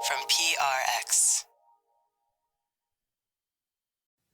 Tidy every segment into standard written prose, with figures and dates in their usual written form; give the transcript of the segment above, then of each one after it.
from PRX.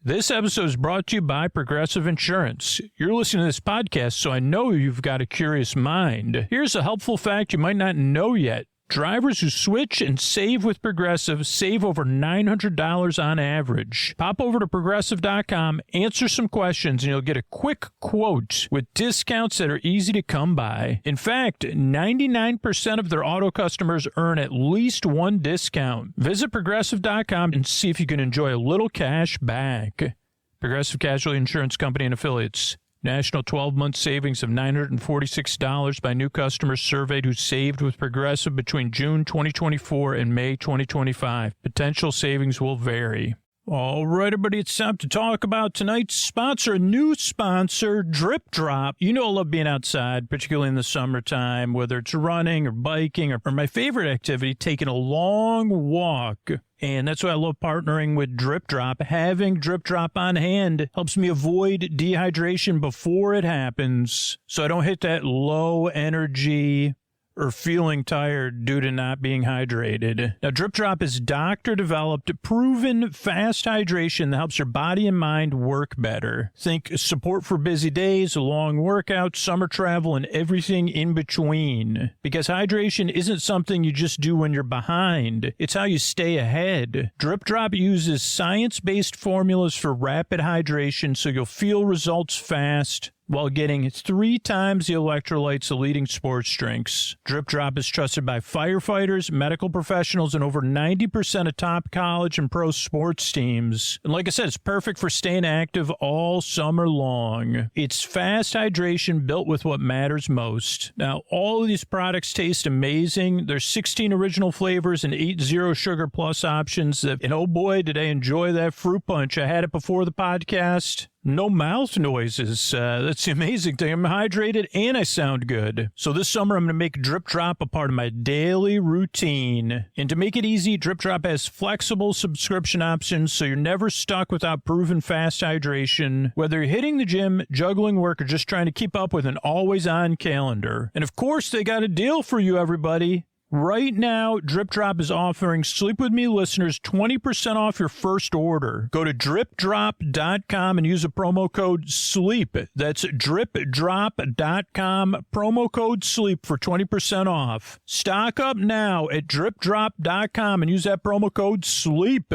This episode is brought to you by Progressive Insurance. You're listening to this podcast, so I know you've got a curious mind. Here's a helpful fact you might not know yet. Drivers who switch and save with Progressive save over $900 on average. Pop over to Progressive.com, answer some questions, and you'll get a quick quote with discounts that are easy to come by. In fact, 99% of their auto customers earn at least one discount. Visit Progressive.com and see if you can enjoy a little cash back. Progressive Casualty Insurance Company and Affiliates. National 12-month savings of $946 by new customers surveyed who saved with Progressive between June 2024 and May 2025. Potential savings will vary. All right, everybody, it's time to talk about tonight's sponsor, a new sponsor, Drip Drop. You know I love being outside, particularly in the summertime, whether it's running or biking or my favorite activity, taking a long walk. And that's why I love partnering with Drip Drop. Having Drip Drop on hand helps me avoid dehydration before it happens, so I don't hit that low energy or feeling tired due to not being hydrated. Now, Drip Drop is doctor-developed, proven fast hydration that helps your body and mind work better. Think support for busy days, long workouts, summer travel, and everything in between. Because hydration isn't something you just do when you're behind. It's how you stay ahead. Drip Drop uses science-based formulas for rapid hydration so you'll feel results fast while getting 3 times the electrolytes of leading sports drinks. Drip Drop is trusted by firefighters, medical professionals, and over 90% of top college and pro sports teams. And like I said, it's perfect for staying active all summer long. It's fast hydration built with what matters most. Now, all of these products taste amazing. There's 16 original flavors and 8 zero sugar plus options. And oh boy, did I enjoy that fruit punch. I had it before the podcast. No mouth noises. That's the amazing thing. I'm hydrated and I sound good. So this summer, I'm going to make Drip Drop a part of my daily routine. And to make it easy, Drip Drop has flexible subscription options, so you're never stuck without proven fast hydration, whether you're hitting the gym, juggling work, or just trying to keep up with an always-on calendar. And of course, they got a deal for you, everybody. Right now, Drip Drop is offering Sleep With Me listeners 20% off your first order. Go to dripdrop.com and use the promo code SLEEP. That's dripdrop.com, promo code SLEEP for 20% off. Stock up now at dripdrop.com and use that promo code SLEEP.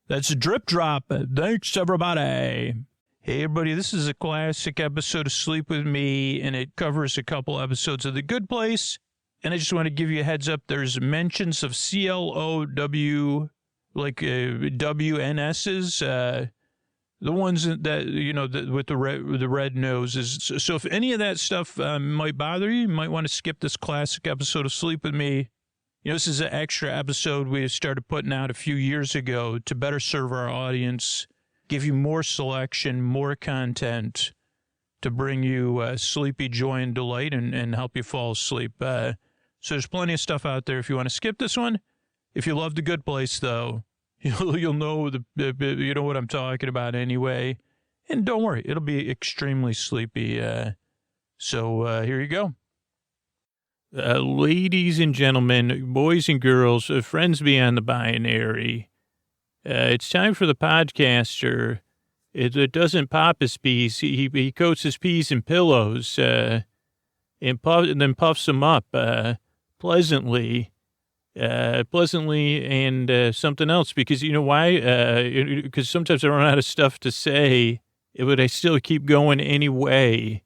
That's Drip Drop. Thanks, everybody. Hey, everybody, this is a classic episode of Sleep With Me, and it covers a couple episodes of The Good Place. And I just want to give you a heads up. There's mentions of CLOW, like WNSs, the ones that, you know, with the red noses. So if any of that stuff might bother you, you might want to skip this classic episode of Sleep With Me. You know, this is an extra episode we started putting out a few years ago to better serve our audience, give you more selection, more content to bring you sleepy joy and delight and help you fall asleep. So there's plenty of stuff out there if you want to skip this one. If you love The Good Place, though, you'll know you know what I'm talking about anyway. And don't worry, it'll be extremely sleepy. So here you go. Ladies and gentlemen, boys and girls, friends beyond the binary, it's time for the podcaster. It doesn't pop his peas. He coats his peas in pillows and then puffs them up pleasantly and something else. Because you know why? Because sometimes I run out of stuff to say, but I still keep going anyway.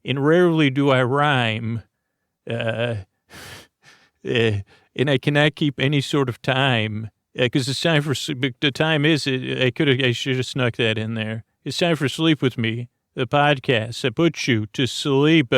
And rarely do I rhyme. And I cannot keep any sort of time. Because it's time for the time is I should have snuck that in there. It's time for Sleep With Me, the podcast that puts you to sleep.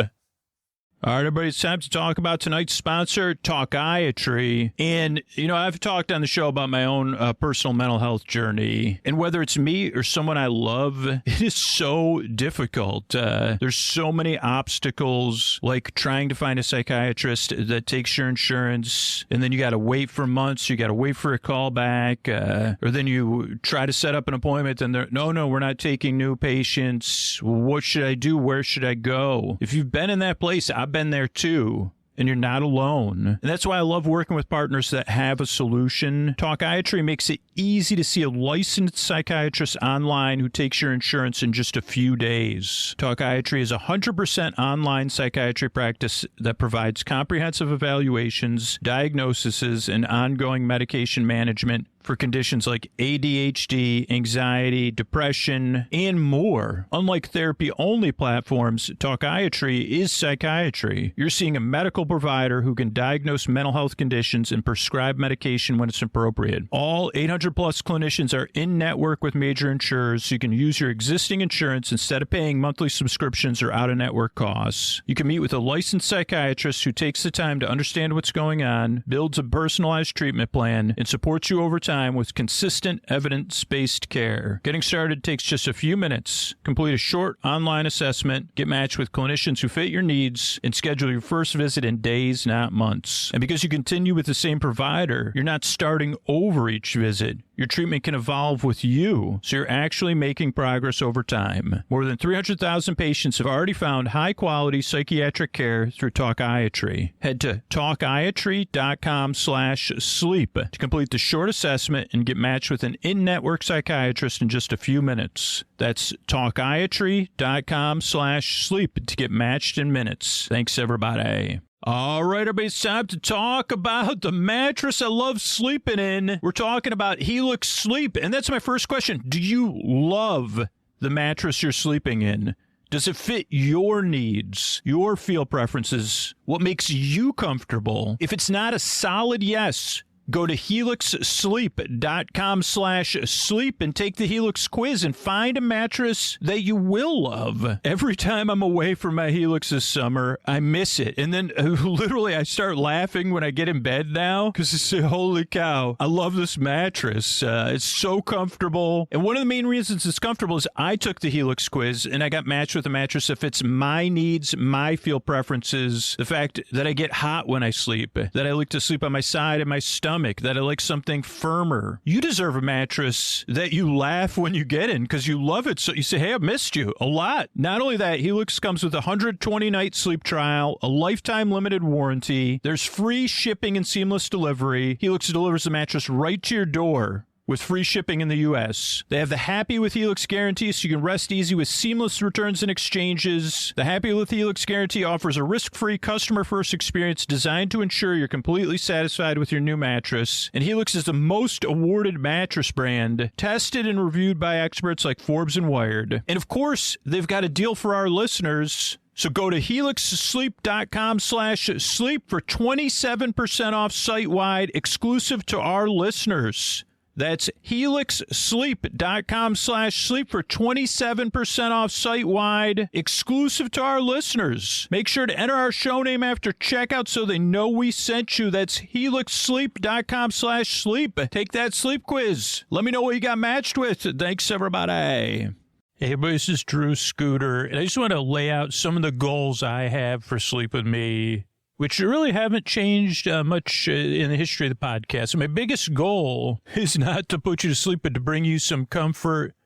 All right, everybody, it's time to talk about tonight's sponsor, Talkiatry. And, you know, I've talked on the show about my own personal mental health journey. And whether it's me or someone I love, it is so difficult. There's so many obstacles, like trying to find a psychiatrist that takes your insurance. And then you got to wait for months. You got to wait for a call back. Or then you try to set up an appointment and they're, no, we're not taking new patients. What should I do? Where should I go? If you've been in that place, I've been there too. and you're not alone. And that's why I love working with partners that have a solution. Talkiatry makes it easy to see a licensed psychiatrist online who takes your insurance in just a few days. Talkiatry is a 100% online psychiatry practice that provides comprehensive evaluations, diagnoses, and ongoing medication management for conditions like ADHD, anxiety, depression, and more. Unlike therapy-only platforms, Talkiatry is psychiatry. You're seeing a medical provider who can diagnose mental health conditions and prescribe medication when it's appropriate. All 800-plus clinicians are in-network with major insurers, so you can use your existing insurance instead of paying monthly subscriptions or out-of-network costs. You can meet with a licensed psychiatrist who takes the time to understand what's going on, builds a personalized treatment plan, and supports you over time with consistent, evidence-based care. Getting started takes just a few minutes. Complete a short online assessment, get matched with clinicians who fit your needs, and schedule your first visit in days, not months. And because you continue with the same provider, you're not starting over each visit. Your treatment can evolve with you, so you're actually making progress over time. More than 300,000 patients have already found high-quality psychiatric care through Talkiatry. Head to talkiatry.com/sleep to complete the short assessment and get matched with an in-network psychiatrist in just a few minutes. That's talkiatry.com/sleep to get matched in minutes. Thanks, everybody. All right, everybody, it's time to talk about the mattress I love sleeping in. We're talking about Helix Sleep, and that's my first question. Do you love the mattress you're sleeping in? Does it fit your needs, your feel preferences, what makes you comfortable? If it's not a solid yes, go to helixsleep.com/sleep and take the Helix quiz and find a mattress that you will love. Every time I'm away from my Helix this summer, I miss it. And then literally I start laughing when I get in bed now because it's holy cow, I love this mattress. It's so comfortable. And one of the main reasons it's comfortable is I took the Helix quiz and I got matched with a mattress that fits my needs, my feel preferences, the fact that I get hot when I sleep, that I like to sleep on my side and my stomach, that I like something firmer. You deserve a mattress that you laugh when you get in because you love it. So you say, hey, I missed you a lot. Not only that, Helix comes with a 120-night sleep trial, a lifetime limited warranty. There's free shipping and seamless delivery. Helix delivers the mattress right to your door with free shipping in the U.S. They have the Happy with Helix guarantee, so you can rest easy with seamless returns and exchanges. The Happy with Helix guarantee offers a risk-free, customer-first experience designed to ensure you're completely satisfied with your new mattress. And Helix is the most awarded mattress brand, tested and reviewed by experts like Forbes and Wired. And of course, they've got a deal for our listeners. So go to helixsleep.com/sleep for 27% off site-wide, exclusive to our listeners. That's helixsleep.com/sleep for 27% off site-wide, exclusive to our listeners. Make sure to enter our show name after checkout so they know we sent you. That's helixsleep.com/sleep. Take that sleep quiz. Let me know what you got matched with. Thanks, everybody. Hey, everybody, this is Drew Scooter, and I just want to lay out some of the goals I have for Sleep With Me, which really haven't changed much in the history of the podcast. So my biggest goal is not to put you to sleep, but to bring you some comfort,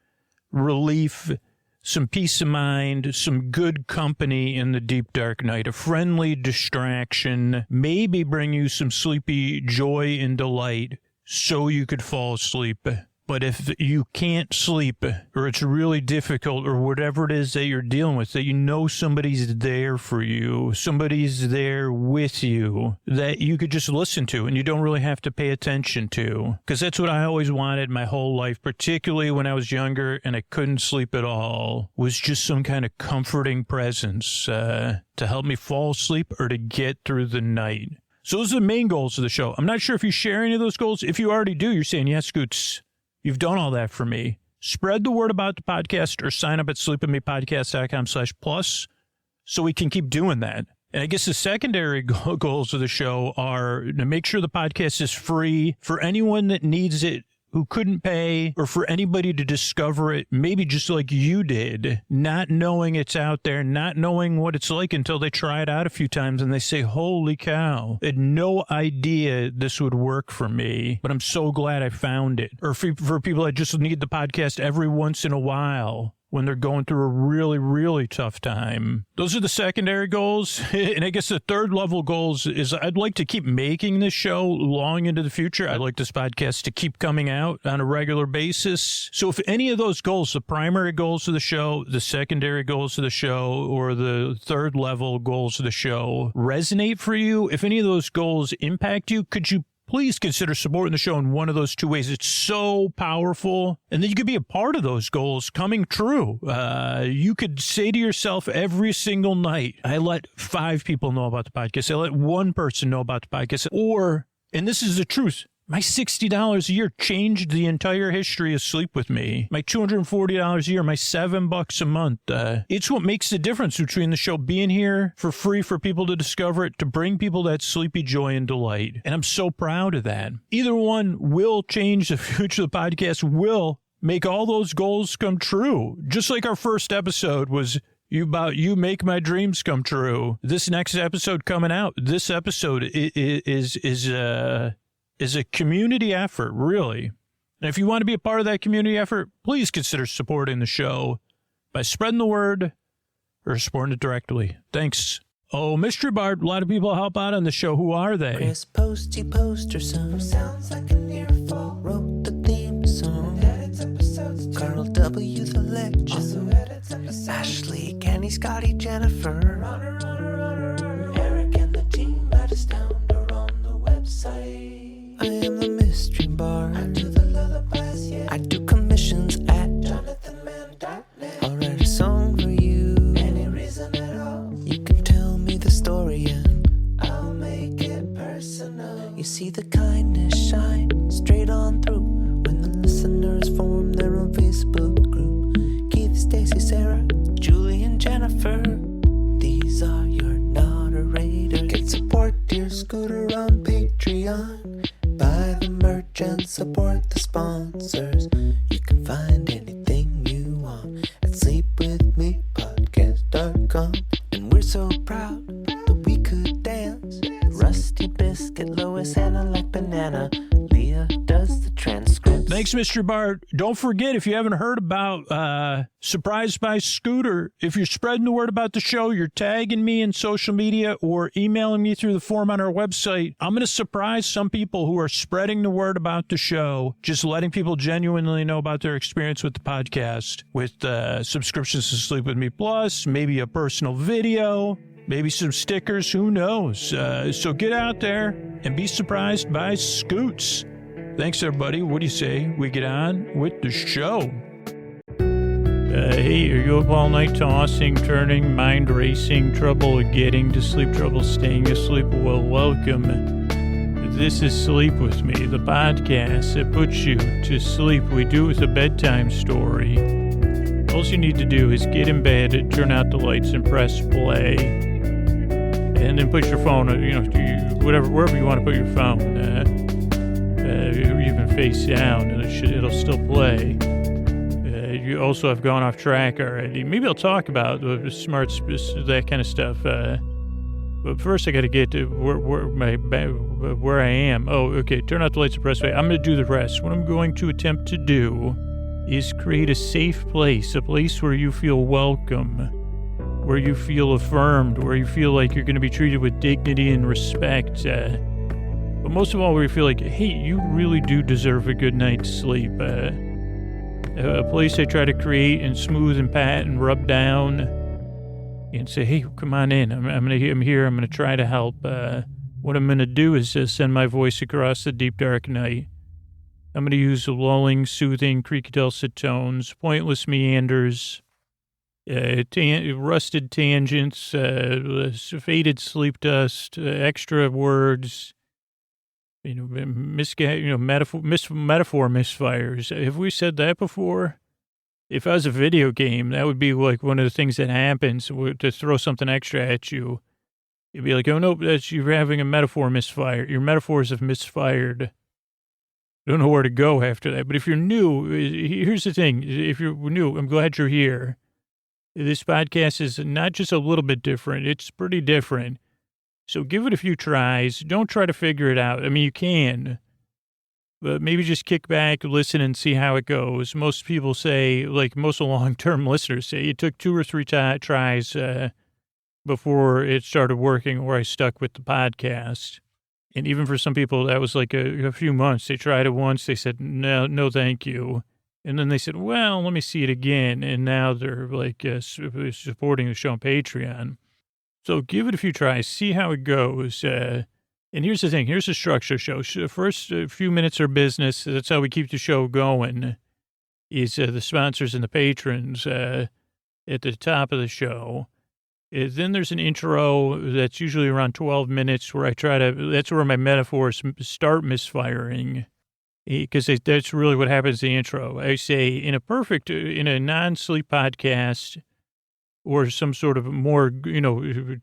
relief, some peace of mind, some good company in the deep, dark night, a friendly distraction, maybe bring you some sleepy joy and delight so you could fall asleep. But if you can't sleep, or it's really difficult, or whatever it is that you're dealing with, that you know somebody's there for you, somebody's there with you, that you could just listen to and you don't really have to pay attention to. Because that's what I always wanted my whole life, particularly when I was younger and I couldn't sleep at all, was just some kind of comforting presence to help me fall asleep or to get through the night. So those are the main goals of the show. I'm not sure if you share any of those goals. If you already do, you're saying, yes, Scoots, you've done all that for me. Spread the word about the podcast or sign up at sleepwithmepodcast.com/plus so we can keep doing that. And I guess the secondary goals of the show are to make sure the podcast is free for anyone that needs it, who couldn't pay, or for anybody to discover it, maybe just like you did, not knowing it's out there, not knowing what it's like until they try it out a few times and they say, holy cow, I had no idea this would work for me, but I'm so glad I found it. Or for people that just need the podcast every once in a while, when they're going through a really, really tough time. Those are the secondary goals. And I guess the third level goals is I'd like to keep making this show long into the future. I'd like this podcast to keep coming out on a regular basis. So if any of those goals, the primary goals of the show, the secondary goals of the show, or the third level goals of the show resonate for you, if any of those goals impact you, could you please consider supporting the show in one of those two ways? It's so powerful. And then you could be a part of those goals coming true. You could say to yourself every single night, I let 5 people know about the podcast. I let 1 person know about the podcast. Or, and this is the truth, my $60 a year changed the entire history of Sleep With Me. My $240 a year, my $7 a month. It's what makes the difference between the show being here for free for people to discover it, to bring people that sleepy joy and delight. And I'm so proud of that. Either one will change the future of the podcast, will make all those goals come true. Just like our first episode was you make my dreams come true. This next episode coming out, this episode is a community effort, really. And if you want to be a part of that community effort, please consider supporting the show by spreading the word or supporting it directly. Thanks. Oh, Mystery Bart, a lot of people help out on the show. Who are they? Chris Posty Poster Song sounds like an earful. Wrote the theme song. Edits episodes too. Carl W. the Legend. Also edits episodes. Ashley, Kenny, Scotty, Jennifer. Runner. Eric and the team at Astound are on the website. I am the Mystery Bard. I do the lullabies, yeah. I do commissions at jonathanmann.net. I'll write a song for you. Any reason at all. You can tell me the story and I'll make it personal. You see the kindness shine straight on through when the listeners form their own Facebook group. Keith, Stacy, Sarah, Julie, and Jennifer. These are your moderators. Get support dear Scooter on Patreon. Buy the merch and support the sponsors. You can find anything you want at sleepwithmepodcast.com. And we're so proud that we could dance. Rusty Biscuit, Lois, Hannah like banana. Leah does the transcripts. Thanks, Mr. Bart. Don't forget, if you haven't heard about Surprised by Scooter, if you're spreading the word about the show, you're tagging me in social media or emailing me through the form on our website, I'm going to surprise some people who are spreading the word about the show, just letting people genuinely know about their experience with the podcast, with subscriptions to Sleep With Me Plus, maybe a personal video, maybe some stickers, who knows? So get out there and be surprised by Scoots. Thanks, everybody. What do you say we get on with the show? Hey, are you up all night tossing, turning, mind racing, trouble getting to sleep, trouble staying asleep? Well, welcome. This is Sleep With Me, the podcast that puts you to sleep. We do it with a bedtime story. All you need to do is get in bed, turn out the lights, and press play. And then put your phone, wherever you want to put your phone. Even face down, and it'll still play. You also have gone off track already. Maybe I'll talk about the smarts, that kind of stuff. But first, I got to get to where I am. Oh, okay. Turn out the lights and press play. I'm going to do the rest. What I'm going to attempt to do is create a safe place, a place where you feel welcome, where you feel affirmed, where you feel like you're going to be treated with dignity and respect. But most of all, where you feel like, hey, you really do deserve a good night's sleep. A place I try to create and smooth and pat and rub down and say, hey, come on in. I'm here. I'm going to try to help. What I'm going to do is send my voice across the deep, dark night. I'm going to use lulling, soothing, creaky dulcet tones, pointless meanders, rusted tangents, faded sleep dust, extra words, metaphor misfires. Have we said that before? If I was a video game, that would be like one of the things that happens to throw something extra at you. It'd be like, oh no, you're having a metaphor misfire. Your metaphors have misfired. I don't know where to go after that. But if you're new, here's the thing. If you're new, I'm glad you're here. This podcast is not just a little bit different. It's pretty different. So give it a few tries. Don't try to figure it out. I mean, you can. But maybe just kick back, listen, and see how it goes. Most people say, like most long-term listeners say, it took 2 or 3 tries before it started working or I stuck with the podcast. And even for some people, that was like a few months. They tried it once. They said, no, thank you. And then they said, well, let me see it again. And now they're like supporting the show on Patreon. So give it a few tries, see how it goes. And here's the thing. Here's the structure of the show. First few minutes are business. That's how we keep the show going, is the sponsors and the patrons at the top of the show. Then there's an intro that's usually around 12 minutes where I try to, that's where my metaphors start misfiring, because that's really what happens in the intro. I say, in a non-sleep podcast or some sort of more,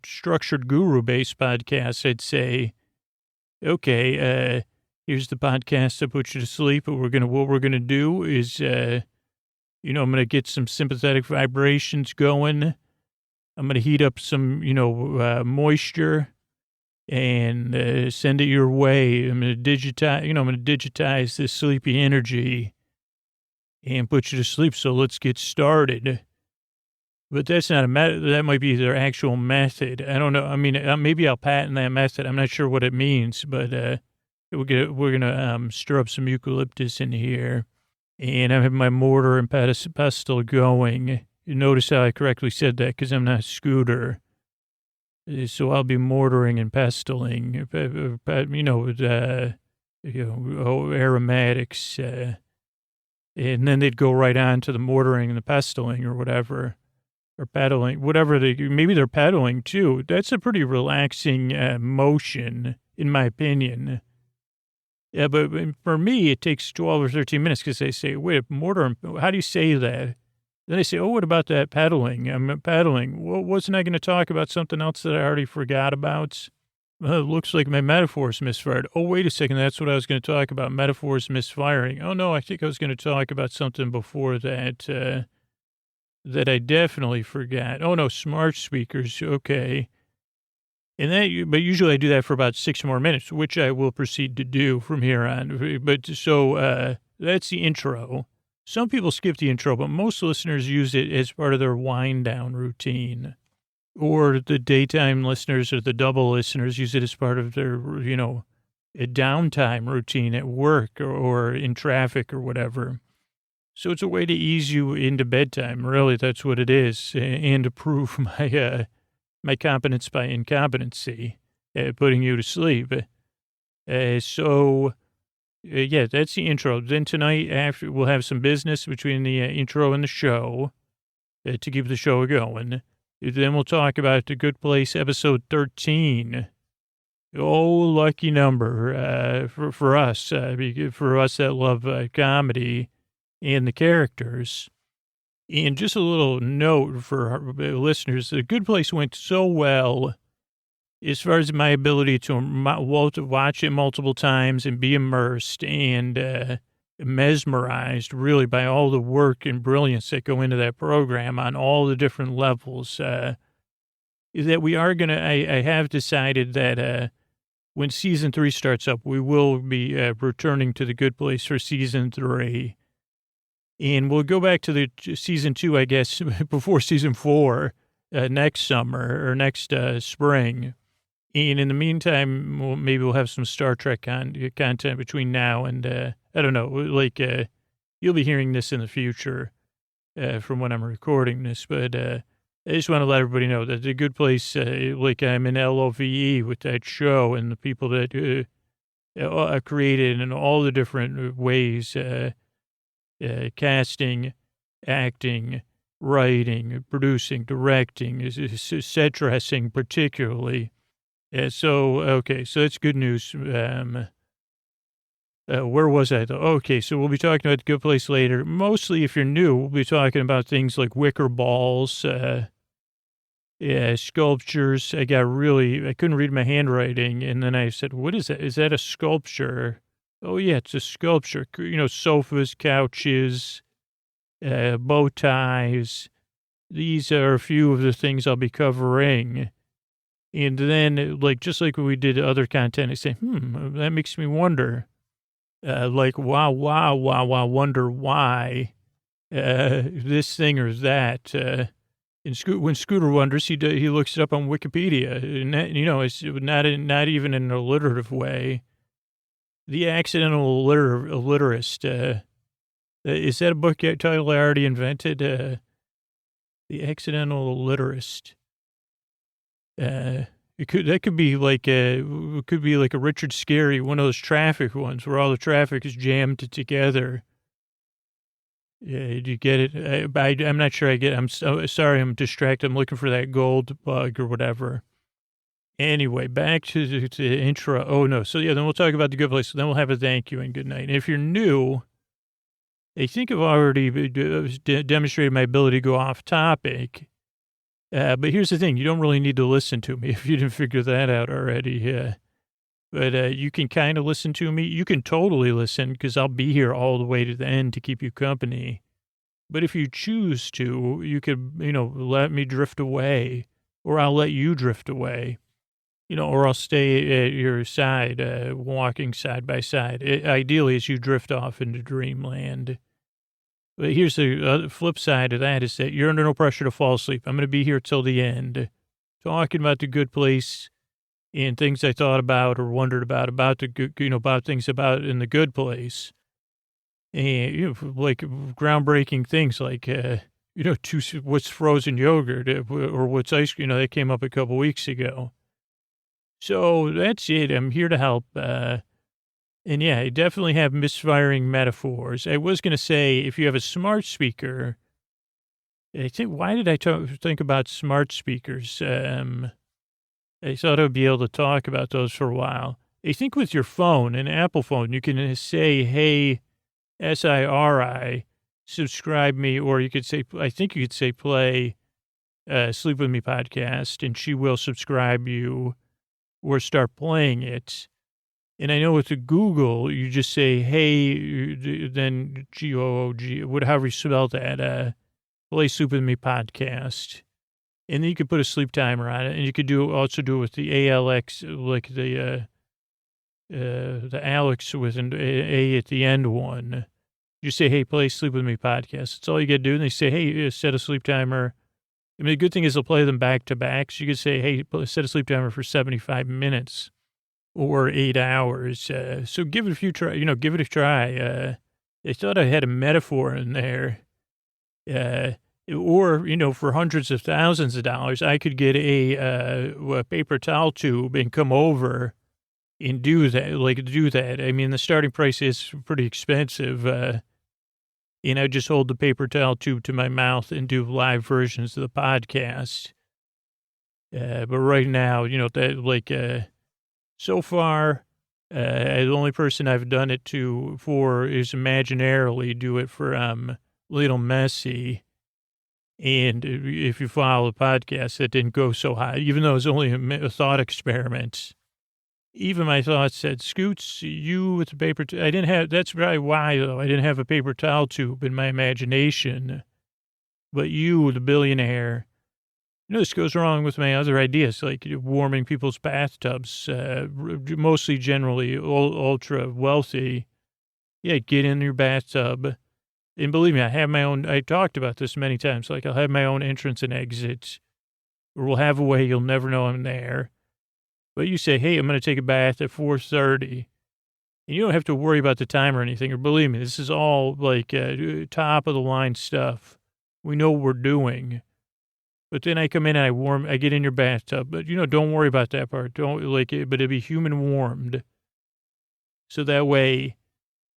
structured guru-based podcast, I'd say, okay, here's the podcast that puts you to sleep. But what we're gonna do is, I'm gonna get some sympathetic vibrations going. I'm gonna heat up some, moisture, and send it your way. I'm gonna digitize this sleepy energy and put you to sleep. So let's get started. But that's not that might be their actual method. I don't know. I mean, maybe I'll patent that method. I'm not sure what it means, but we're going to stir up some eucalyptus in here. And I have my mortar and pestle going. You notice how I correctly said that because I'm not Scooter. So I'll be mortaring and pestling, with, aromatics. And then they'd go right on to the mortaring and the pestling or whatever. Or pedaling, maybe they're pedaling too. That's a pretty relaxing motion, in my opinion. Yeah, but for me, it takes 12 or 13 minutes because they say, wait, mortar, how do you say that? Then they say, oh, what about that pedaling? I'm pedaling. Well, wasn't I going to talk about something else that I already forgot about? Well, it looks like my metaphor's misfired. Oh, wait a second, that's what I was going to talk about, metaphors misfiring. Oh, no, I think I was going to talk about something before that, that I definitely forgot. Oh, no, smart speakers. Okay. But usually I do that for about 6 more minutes, which I will proceed to do from here on. But so that's the intro. Some people skip the intro, but most listeners use it as part of their wind down routine. Or the daytime listeners or the double listeners use it as part of their, a downtime routine at work or in traffic or whatever. So it's a way to ease you into bedtime. Really, that's what it is. And to prove my competence by incompetency, putting you to sleep. Yeah, that's the intro. Then tonight, after we'll have some business between the intro and the show to keep the show going. Then we'll talk about The Good Place, episode 13. Oh, lucky number for us that love comedy and the characters. And just a little note for our listeners, The Good Place went so well as far as my ability to watch it multiple times and be immersed and mesmerized, really, by all the work and brilliance that go into that program on all the different levels, that we are going to, I have decided that when season 3 starts up, we will be returning to The Good Place for season 3. And we'll go back to the season 2, I guess, before season 4, next summer or next spring. And in the meantime, maybe we'll have some Star Trek content between now and, I don't know, like, you'll be hearing this in the future from when I'm recording this. But I just want to let everybody know that The Good Place, like I'm in LOVE with that show and the people that are created in all the different ways, casting, acting, writing, producing, directing, set dressing particularly. So that's good news. Where was I? Okay, so we'll be talking about The Good Place later. Mostly, if you're new, we'll be talking about things like wicker balls, sculptures. I couldn't read my handwriting, and then I said, what is that? Is that a sculpture? Oh, yeah, it's a sculpture. Sofas, couches, bow ties. These are a few of the things I'll be covering. And then, just like when we did other content, I say, that makes me wonder. like, wow, wow, wow, wow, wonder why, this thing or that. When Scooter wonders, he looks it up on Wikipedia, and that, it's not even in an alliterative way. The Accidental Illiterist. Is that a book title I already invented? The Accidental Illiterist. It could be like a Richard Scarry, one of those traffic ones where all the traffic is jammed together. Yeah, do you get it? I'm not sure I get it. I'm so sorry. I'm distracted. I'm looking for that gold bug or whatever. Anyway, back to the intro. Oh, no. So, yeah, then we'll talk about the good place. Then we'll have a thank you and good night. And if you're new, I think I've already demonstrated my ability to go off topic. But here's the thing. You don't really need to listen to me if you didn't figure that out already. But you can kind of listen to me. You can totally listen because I'll be here all the way to the end to keep you company. But if you choose to, you could, let me drift away, or I'll let you drift away, or I'll stay at your side, walking side by side. Ideally, as you drift off into dreamland. But here's the flip side of that is that you're under no pressure to fall asleep. I'm going to be here till the end, talking about the good place and things I thought about or wondered about the good, about things about in the good place. And, like groundbreaking things like, what's frozen yogurt or what's ice cream, that came up a couple weeks ago. So that's it. I'm here to help. And yeah, I definitely have misfiring metaphors. I was going to say, if you have a smart speaker, why did I think about smart speakers? I thought I'd be able to talk about those for a while. I think with your phone, an Apple phone, you can say, hey, SIRI, subscribe me, or you could say, I think you could say play Sleep With Me podcast, and she will subscribe you or start playing it. And I know with the Google, you just say, hey, then GOOG, however you spell that, play Sleep With Me podcast. And then you could put a sleep timer on it, and you could also do it with the ALX, like the Alex with an A at the end one. You say, hey, play Sleep With Me podcast. That's all you got to do. And they say, hey, set a sleep timer. I mean, the good thing is they'll play them back to back. So you could say, hey, set a sleep timer for 75 minutes or 8 hours. So give it a try. I thought I had a metaphor in there. Or, for hundreds of thousands of dollars, I could get a paper towel tube and come over and do that. I mean, the starting price is pretty expensive. And I just hold the paper towel tube to my mouth and do live versions of the podcast. But right now, so far, the only person I've done it for is imaginarily do it for Little Messy. And if you follow the podcast, that didn't go so high, even though it was only a thought experiment. Even my thoughts said, Scoots, you with the paper, I didn't have, that's probably why, though, I didn't have a paper towel tube in my imagination. But you, the billionaire, this goes wrong with my other ideas, like warming people's bathtubs, mostly generally ultra wealthy. Yeah, get in your bathtub. And believe me, I talked about this many times. Like, I'll have my own entrance and exit, or we'll have a way you'll never know I'm there. But you say, hey, I'm going to take a bath at 4:30. And you don't have to worry about the time or anything. Or believe me, this is all like top of the line stuff. We know what we're doing. But then I come in and I get in your bathtub. But, don't worry about that part. Don't like it, but it'd be human warmed. So that way,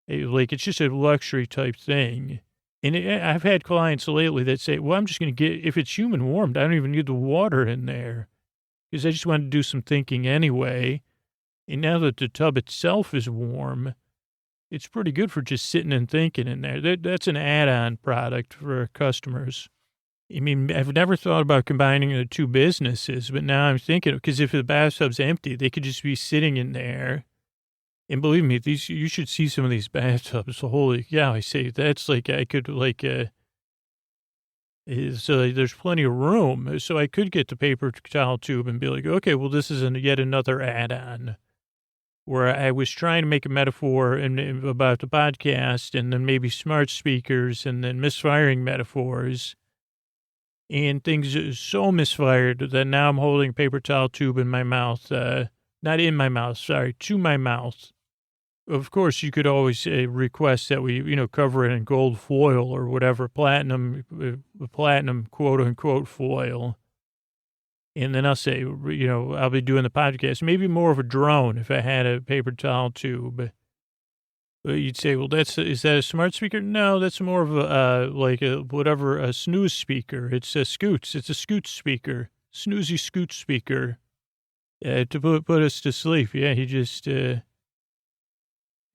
it's just a luxury type thing. And I've had clients lately that say, well, I'm just going to if it's human warmed, I don't even need the water in there because I just wanted to do some thinking anyway. And now that the tub itself is warm, it's pretty good for just sitting and thinking in there. That's an add-on product for customers. I mean, I've never thought about combining the two businesses, but now I'm thinking, because if the bathtub's empty, they could just be sitting in there. And believe me, you should see some of these bathtubs. Holy cow, I say, that's like, I could so there's plenty of room. So I could get the paper towel tube and be like, okay, well, this is yet another add-on. where I was trying to make a metaphor about the podcast and then maybe smart speakers and then misfiring metaphors. And things are so misfired that now I'm holding a paper towel tube in my mouth. Not in my mouth, sorry, to my mouth. Of course, you could always request that we, cover it in gold foil or whatever, platinum, quote unquote foil. And then I'll say, I'll be doing the podcast, maybe more of a drone if I had a paper towel tube. But you'd say, well, is that a smart speaker? No, that's more of a snooze speaker. It's a scoots. It's a scoot speaker, snoozy scoot speaker to put us to sleep. Yeah, he just, we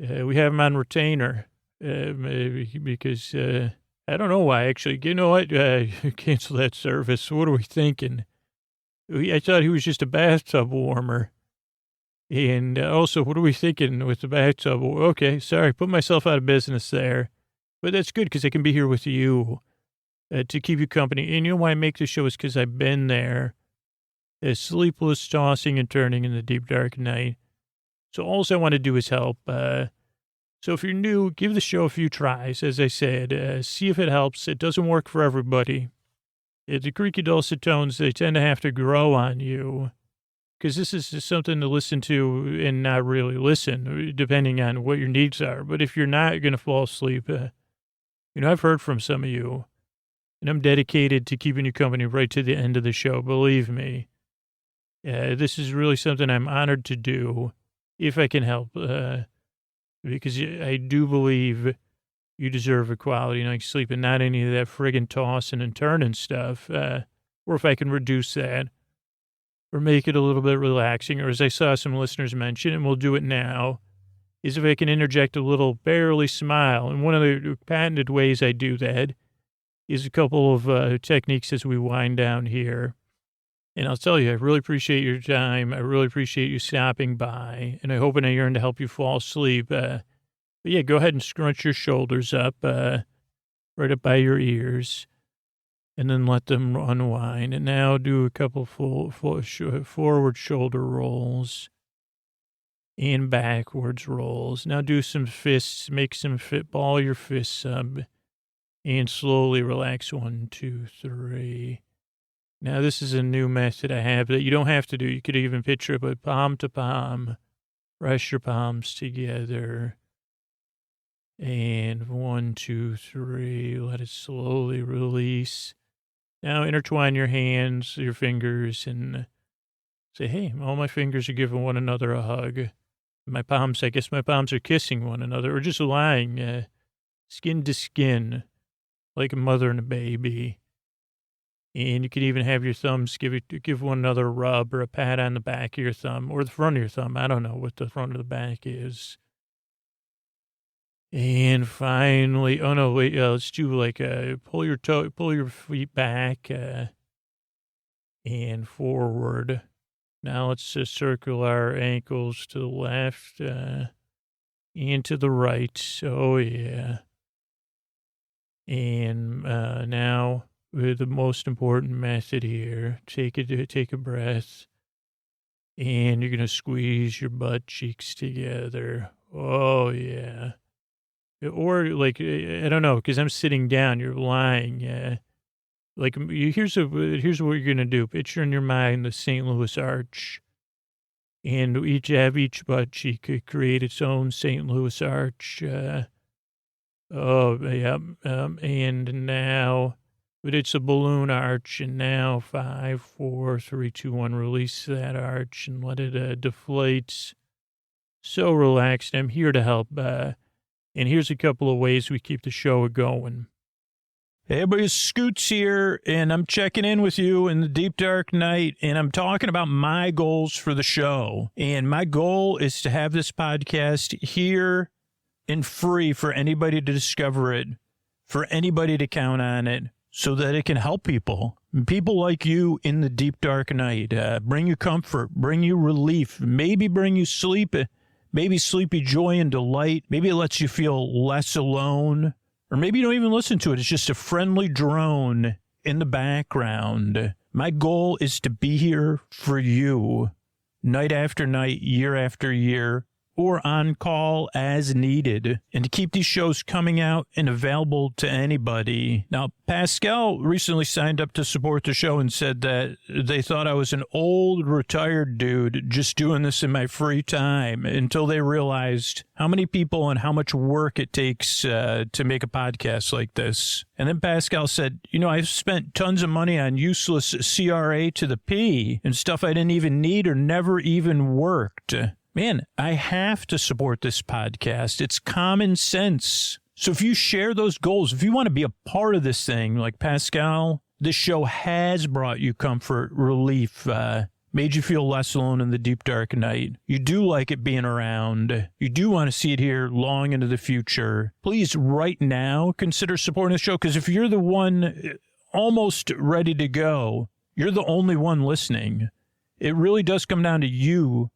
have him on retainer because I don't know why, actually. You know what? Cancel that service. What are we thinking? I thought he was just a bathtub warmer. And also, what are we thinking with the bathtub? Okay, sorry, put myself out of business there. But that's good because I can be here with you to keep you company. And you know why I make this show is because I've been there. Sleepless tossing and turning in the deep, dark night. So all I want to do is help. So if you're new, give the show a few tries. As I said, see if it helps. It doesn't work for everybody. The creaky dulcet tones, they tend to have to grow on you. Because this is just something to listen to and not really listen, depending on what your needs are. But if you're not going to fall asleep, I've heard from some of you, and I'm dedicated to keeping you company right to the end of the show. Believe me, this is really something I'm honored to do if I can help, because I do believe you deserve a quality night's sleep and not any of that friggin' tossing and turning stuff. Or if I can reduce that. Or make it a little bit relaxing, or as I saw some listeners mention, and we'll do it now, is if I can interject a little barely smile. And one of the patented ways I do that is a couple of techniques as we wind down here. And I'll tell you, I really appreciate your time. I really appreciate you stopping by, and I hope I yearn to help you fall asleep. But yeah, go ahead and scrunch your shoulders up, right up by your ears. And then let them unwind. And now do a couple forward shoulder rolls and backwards rolls. Now do some fists. Make some ball your fists up and slowly relax. 1, 2, 3. Now this is a new method I have that you don't have to do. You could even picture it, but palm to palm. Press your palms together. And 1, 2, 3. Let it slowly release. Now intertwine your hands, your fingers, and say, hey, all my fingers are giving one another a hug. My palms, I guess my palms are kissing one another or just lying skin to skin like a mother and a baby. And you could even have your thumbs give one another a rub or a pat on the back of your thumb or the front of your thumb. I don't know what the front of the back is. And finally, oh no, wait, let's do like pull your feet back and forward. Now let's circle our ankles to the left and to the right. Oh yeah. And now the most important method here, take a breath, and you're gonna squeeze your butt cheeks together. Oh yeah. Or like, I don't know, because I'm sitting down, you're lying. Here's what you're going to do. Picture in your mind the St. Louis Arch. And each butt cheek could create its own St. Louis Arch. And now, but it's a balloon arch. And now 5, 4, 3, 2, 1, release that arch and let it deflate. So relaxed. I'm here to help. And here's a couple of ways we keep the show going. Hey, everybody, Scoots here, and I'm checking in with you in the deep, dark night, and I'm talking about my goals for the show. And my goal is to have this podcast here and free for anybody to discover it, for anybody to count on it, so that it can help people. People like you in the deep, dark night. Bring you comfort, bring you relief, maybe bring you sleep. Maybe sleepy joy and delight. Maybe it lets you feel less alone. Or maybe you don't even listen to it. It's just a friendly drone in the background. My goal is to be here for you night after night, year after year, or on call as needed, and to keep these shows coming out and available to anybody. Now, Pascal recently signed up to support the show and said that they thought I was an old retired dude just doing this in my free time, until they realized how many people and how much work it takes to make a podcast like this. And then Pascal said, I've spent tons of money on useless CRA to the P and stuff I didn't even need or never even worked. Man, I have to support this podcast. It's common sense. So if you share those goals, if you want to be a part of this thing, like Pascal, this show has brought you comfort, relief, made you feel less alone in the deep, dark night. You do like it being around. You do want to see it here long into the future. Please, right now, consider supporting the show, because if you're the one almost ready to go, you're the only one listening. It really does come down to you.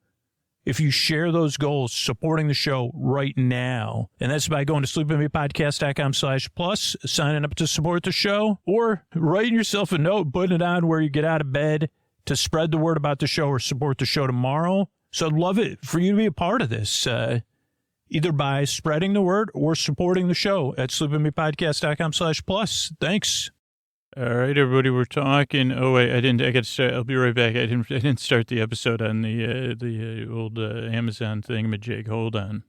If you share those goals, supporting the show right now. And that's by going to sleepwithmepodcast.com/plus, signing up to support the show, or writing yourself a note, putting it on where you get out of bed to spread the word about the show or support the show tomorrow. So I'd love it for you to be a part of this, either by spreading the word or supporting the show at sleepwithmepodcast.com/plus. Thanks. All right, everybody, we're talking. Oh wait, I got to start. I'll be right back. I didn't start the episode on the old Amazon thingamajig. Hold on.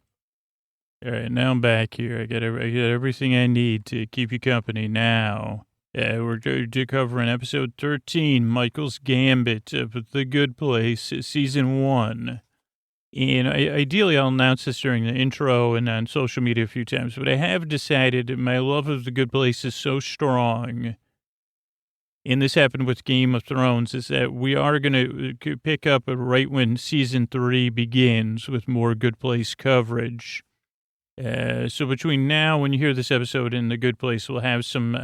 All right, now I'm back here. I got everything I need to keep you company now. We're covering episode 13, Michael's Gambit of The Good Place, season 1. And ideally, I'll announce this during the intro and on social media a few times, but I have decided my love of The Good Place is so strong, and this happened with Game of Thrones, is that we are going to pick up right when season 3 begins with more Good Place coverage. So between now, when you hear this episode, and The Good Place, we'll have some,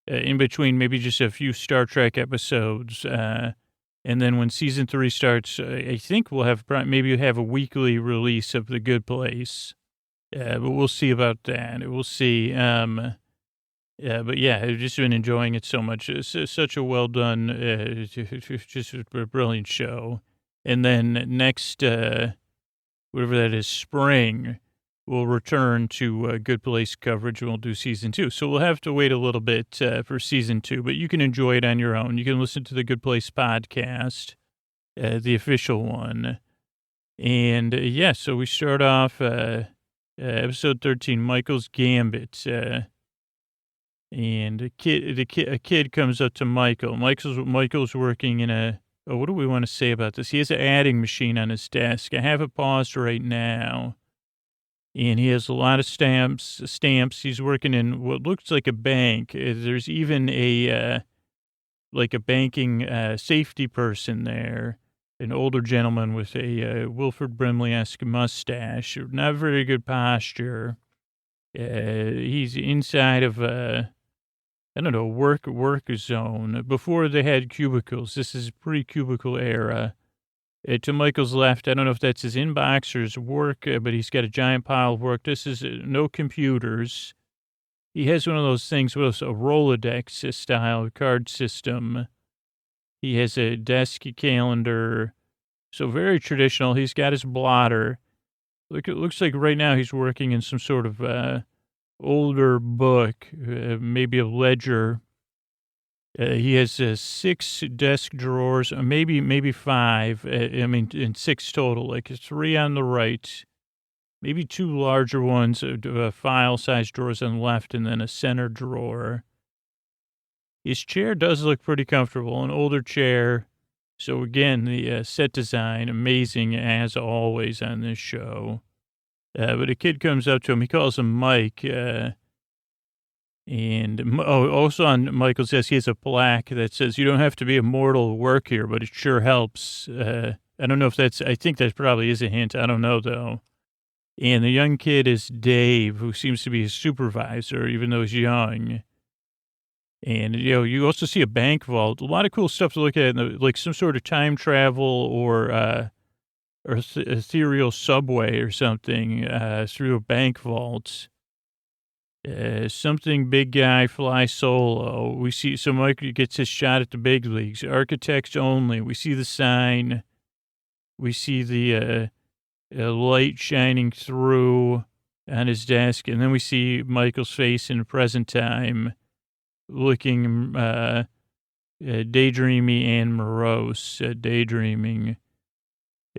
in between, maybe just a few Star Trek episodes. And then when season 3 starts, I think we'll have a weekly release of The Good Place. But we'll see about that. We'll see. But yeah, I've just been enjoying it so much. It's such a well done, just a brilliant show. And then next, whatever that is, spring, we'll return to Good Place coverage. We'll do season 2. So we'll have to wait a little bit for season 2, but you can enjoy it on your own. You can listen to the Good Place podcast, the official one. And so we start off episode 13, Michael's Gambit. And a kid comes up to Michael. Michael's working in what do we want to say about this? He has an adding machine on his desk. I have it paused right now. And he has a lot of stamps. He's working in what looks like a bank. There's even a banking safety person there, an older gentleman with a Wilford Brimley-esque mustache. Not very good posture. He's inside of work zone. Before they had cubicles. This is pre-cubicle era. To Michael's left, I don't know if that's his inbox or his work, but he's got a giant pile of work. This is no computers. He has one of those things with a Rolodex style card system. He has a desk calendar. So very traditional. He's got his blotter. Look, it looks like right now he's working in some sort of older book, maybe a ledger. He has 6 desk drawers, maybe 5. In 6 total, like 3 on the right, maybe 2 larger ones, file-sized drawers on the left, and then a center drawer. His chair does look pretty comfortable, an older chair. So again, the set design, amazing as always on this show. But a kid comes up to him. He calls him Mike. Also on Michael's desk, he has a plaque that says, "You don't have to be immortal to work here, but it sure helps." I don't know if I think that probably is a hint. I don't know, though. And the young kid is Dave, who seems to be his supervisor, even though he's young. And, you also see a bank vault. A lot of cool stuff to look at, like some sort of time travel or ethereal subway or something through a bank vault. Something big guy fly solo. We see, so Mike gets his shot at the big leagues. Architects only. We see the sign. We see the a light shining through on his desk. And then we see Michael's face in the present time, looking daydreamy and morose, daydreaming.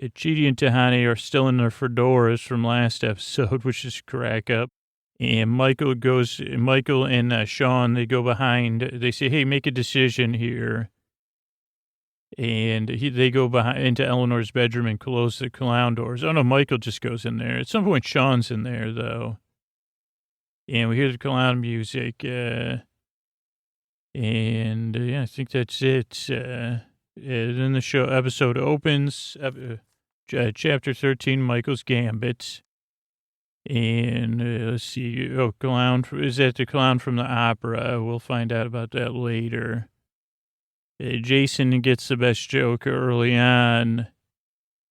Chidi and Tahani are still in their fedoras from last episode, which is crack up. And Michael and Sean, they go behind. They say, hey, make a decision here. And they go behind into Eleanor's bedroom and close the clown doors. Oh, no, Michael just goes in there. At some point, Sean's in there, though. And we hear the clown music. Yeah, I think that's it. Then the episode opens, chapter 13, Michael's Gambit. And let's see, is that the clown from the opera? We'll find out about that later. Jason gets the best joke early on,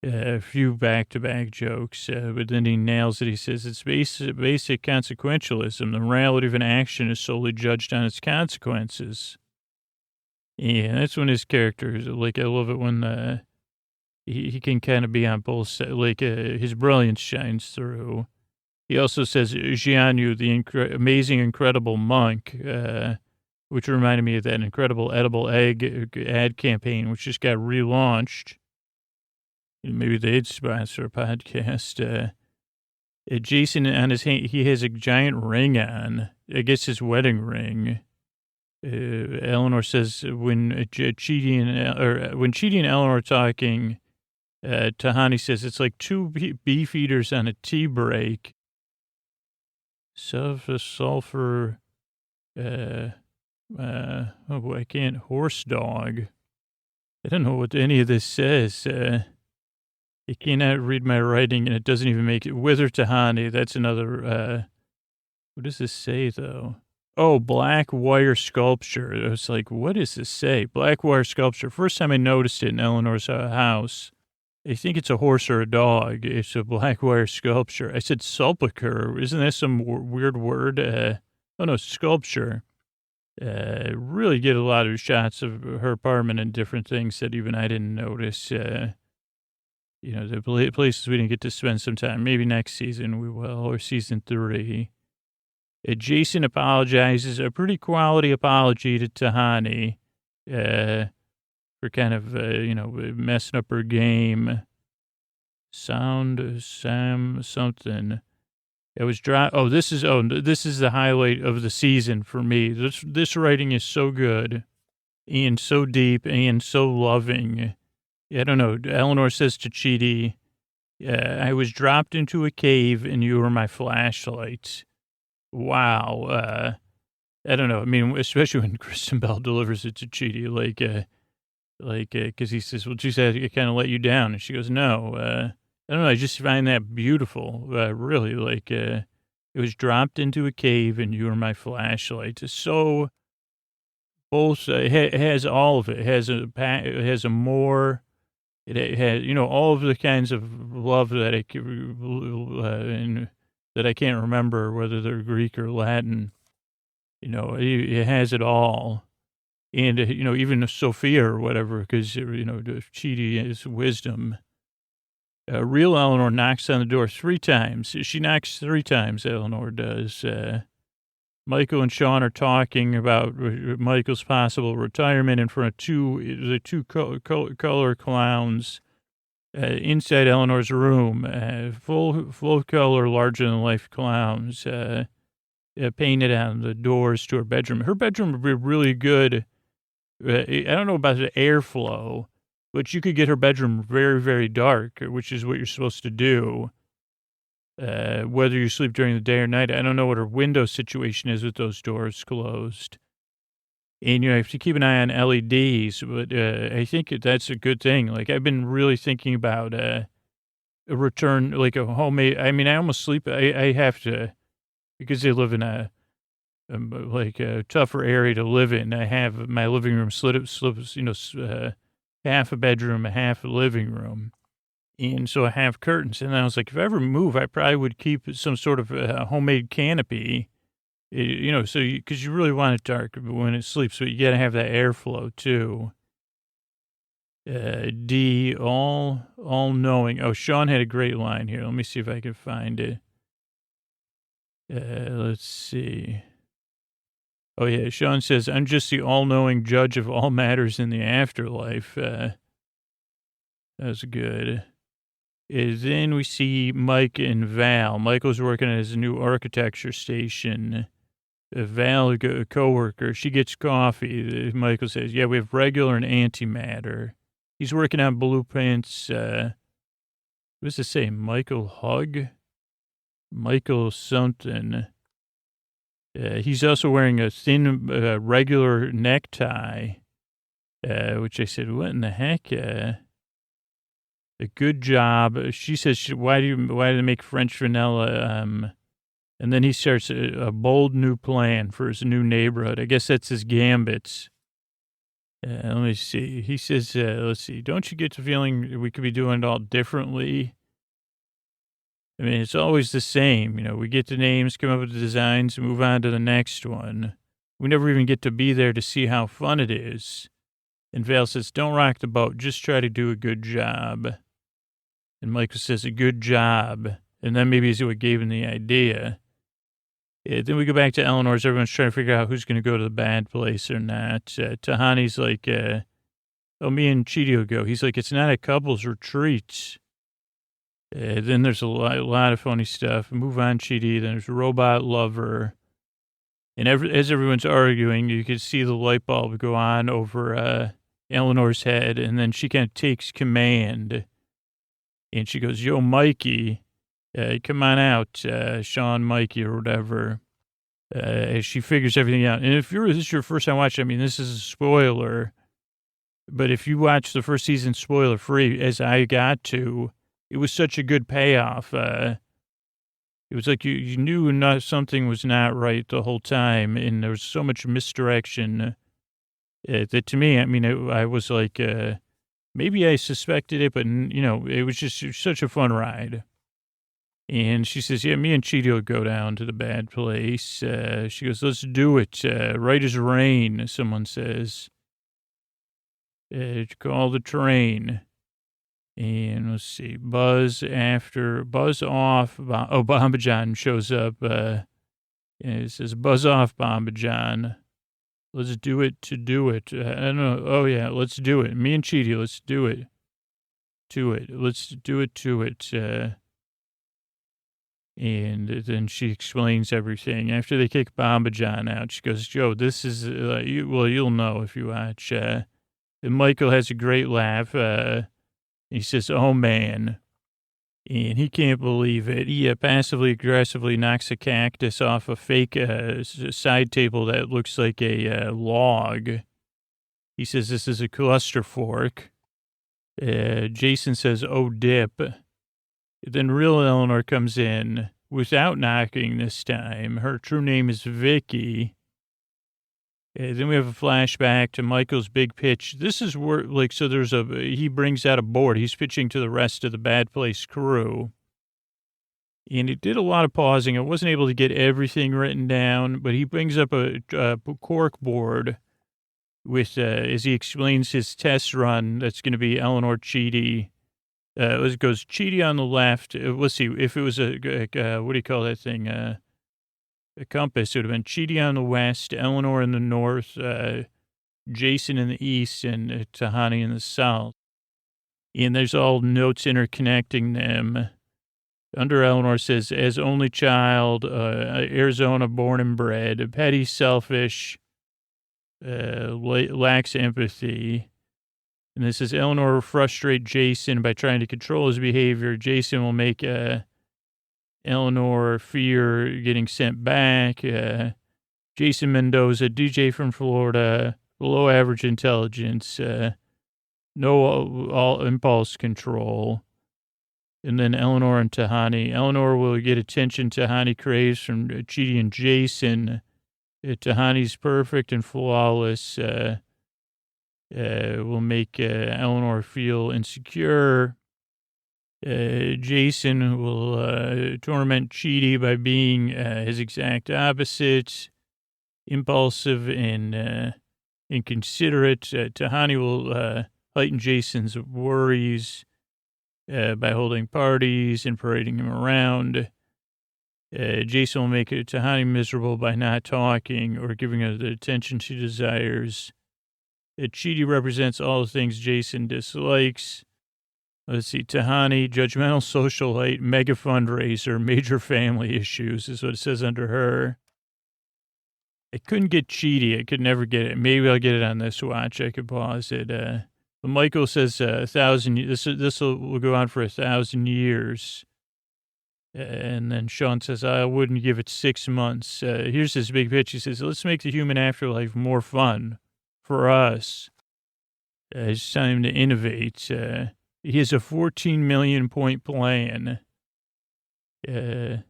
a few back-to-back jokes, but then he nails it. He says it's basic consequentialism. The morality of an action is solely judged on its consequences. Yeah, that's when his characters, like, I love it when he can kind of be on both sides, like his brilliance shines through. He also says, Jianyu, the amazing, incredible monk, which reminded me of that incredible edible egg ad campaign, which just got relaunched. Maybe they'd sponsor a podcast. Jason, on his hand, he has a giant ring on. I guess his wedding ring. Eleanor says when Chidi and Eleanor are talking, Tahani says it's like two beef eaters on a tea break. Sulfur, oh boy, I can't, horse dog. I don't know what any of this says. I cannot read my writing, and it doesn't even make it. Wither Tahani, that's another, what does this say, though? Oh, black wire sculpture. I was like, what does this say? Black wire sculpture. First time I noticed it in Eleanor's house. I think it's a horse or a dog. It's a black wire sculpture. I said sepulcher. Isn't that some weird word? Oh, no, sculpture. Really get a lot of shots of her apartment and different things that even I didn't notice. The places we didn't get to spend some time. Maybe next season we will, or season 3. Jason apologizes, a pretty quality apology to Tahani for kind of, messing up her game. Something. It was dry. This is the highlight of the season for me. This writing is so good and so deep and so loving. I don't know. Eleanor says to Chidi, I was dropped into a cave and you were my flashlight. Wow. I don't know. I mean, especially when Kristen Bell delivers it to Chidi, because he says, well, she said, it kind of let you down. And she goes, no, I don't know. I just find that beautiful. Really, it was dropped into a cave and you were my flashlight. It's so both, it has all of it. It has a more, it has, all of the kinds of love that that I can't remember whether they're Greek or Latin. It has it all. And, even Sophia or whatever, because, Chidi is wisdom. Real Eleanor knocks on the door 3 times. She knocks 3 times, Eleanor does. Michael and Sean are talking about Michael's possible retirement in front of the two color clowns. Inside Eleanor's room, full color, larger than life clowns, painted on the doors to her bedroom. Her bedroom would be really good. I don't know about the airflow, but you could get her bedroom very, very dark, which is what you're supposed to do. Whether you sleep during the day or night. I don't know what her window situation is with those doors closed. And you have to keep an eye on LEDs, but I think that's a good thing. I've been really thinking about a return, a homemade. I mean, I almost sleep. I have to, because they live in a tougher area to live in. I have my living room half a bedroom, half a living room. And so I have curtains. And I was like, if I ever move, I probably would keep some sort of homemade canopy. Because you really want it dark when it sleeps, but you got to have that airflow too. D, all knowing. Oh, Sean had a great line here. Let me see if I can find it. Let's see. Oh, yeah. Sean says, I'm just the all-knowing judge of all matters in the afterlife. That's good. Then we see Mike and Val. Michael's working at his new architecture station. Val, a coworker, she gets coffee. Michael says, yeah, we have regular and antimatter. He's working on blueprints. What does it say? Michael Hug? Michael something. He's also wearing a thin, regular necktie, which I said, what in the heck? A good job. She says, why do they make French vanilla? And then he starts a bold new plan for his new neighborhood. I guess that's his Gambits. Let me see. He says, let's see, don't you get the feeling we could be doing it all differently? I mean, it's always the same. You know, we get the names, come up with the designs, move on to the next one. We never even get to be there to see how fun it is. And Val says, don't rock the boat. Just try to do a good job. And Michael says, a good job. And then maybe is what gave him the idea. Then we go back to Eleanor's. Everyone's trying to figure out who's going to go to the bad place or not. Tahani's like, me and Chidi will go. He's like, it's not a couple's retreat. Then there's a lot of funny stuff. Move on, Chidi. Then there's Robot Lover. And as everyone's arguing, you can see the light bulb go on over Eleanor's head. And then she kind of takes command. And she goes, yo, Mikey. Come on out, Sean, Mikey, or whatever, as she figures everything out. And if this is your first time watching, I mean, this is a spoiler, but if you watch the first season spoiler free, as I got to, it was such a good payoff. It was like you knew something was not right the whole time, and there was so much misdirection that to me, I mean, I was like, maybe I suspected it, but, it was just such a fun ride. And she says, yeah, me and Chidi will go down to the bad place. She goes, let's do it. Right as rain, someone says. Call the train. And let's see, buzz off. Bomba John shows up. And it says, buzz off, Bomba John. Let's do it to do it. I don't know. Oh, yeah, let's do it. Me and Chidi, let's do it. To it. Let's do it to it. And then she explains everything. After they kick Bomba John out, she goes, Joe, this is, you'll know if you watch. And Michael has a great laugh. He says, oh, man. And he can't believe it. He passively aggressively knocks a cactus off a fake side table that looks like a log. He says, this is a cluster fork. Jason says, oh, dip. Then real Eleanor comes in without knocking this time. Her true name is Vicky. Then we have a flashback to Michael's big pitch. This is where, so he brings out a board. He's pitching to the rest of the Bad Place crew. And he did a lot of pausing. I wasn't able to get everything written down, but he brings up a cork board with, as he explains his test run, that's going to be Eleanor, Chidi. It goes Chidi on the left. Let's see, if it was a what do you call that thing? A compass, it would have been Chidi on the west, Eleanor in the north, Jason in the east, and Tahani in the south. And there's all notes interconnecting them. Under Eleanor says, as only child, Arizona born and bred, petty, selfish, lacks empathy. And this is Eleanor will frustrate Jason by trying to control his behavior. Jason will make Eleanor fear getting sent back. Jason Mendoza, DJ from Florida, below average intelligence, no all impulse control. And then Eleanor and Tahani. Eleanor will get attention Tahani craves from Chidi and Jason. Tahani's perfect and flawless. Will make Eleanor feel insecure. Jason will torment Chidi by being his exact opposite, impulsive and inconsiderate. Tahani will heighten Jason's worries by holding parties and parading him around. Jason will make Tahani miserable by not talking or giving her the attention she desires. Chidi represents all the things Jason dislikes. Let's see, Tahani, judgmental socialite, mega fundraiser, major family issues is what it says under her. I couldn't get Chidi. I could never get it. Maybe I'll get it on this watch. I could pause it. But Michael says 1,000. This will go on for 1,000 years. And then Sean says, I wouldn't give it 6 months. Here's this big pitch. He says, let's make the human afterlife more fun for us. It's time to innovate. He has a 14 million point plan. Even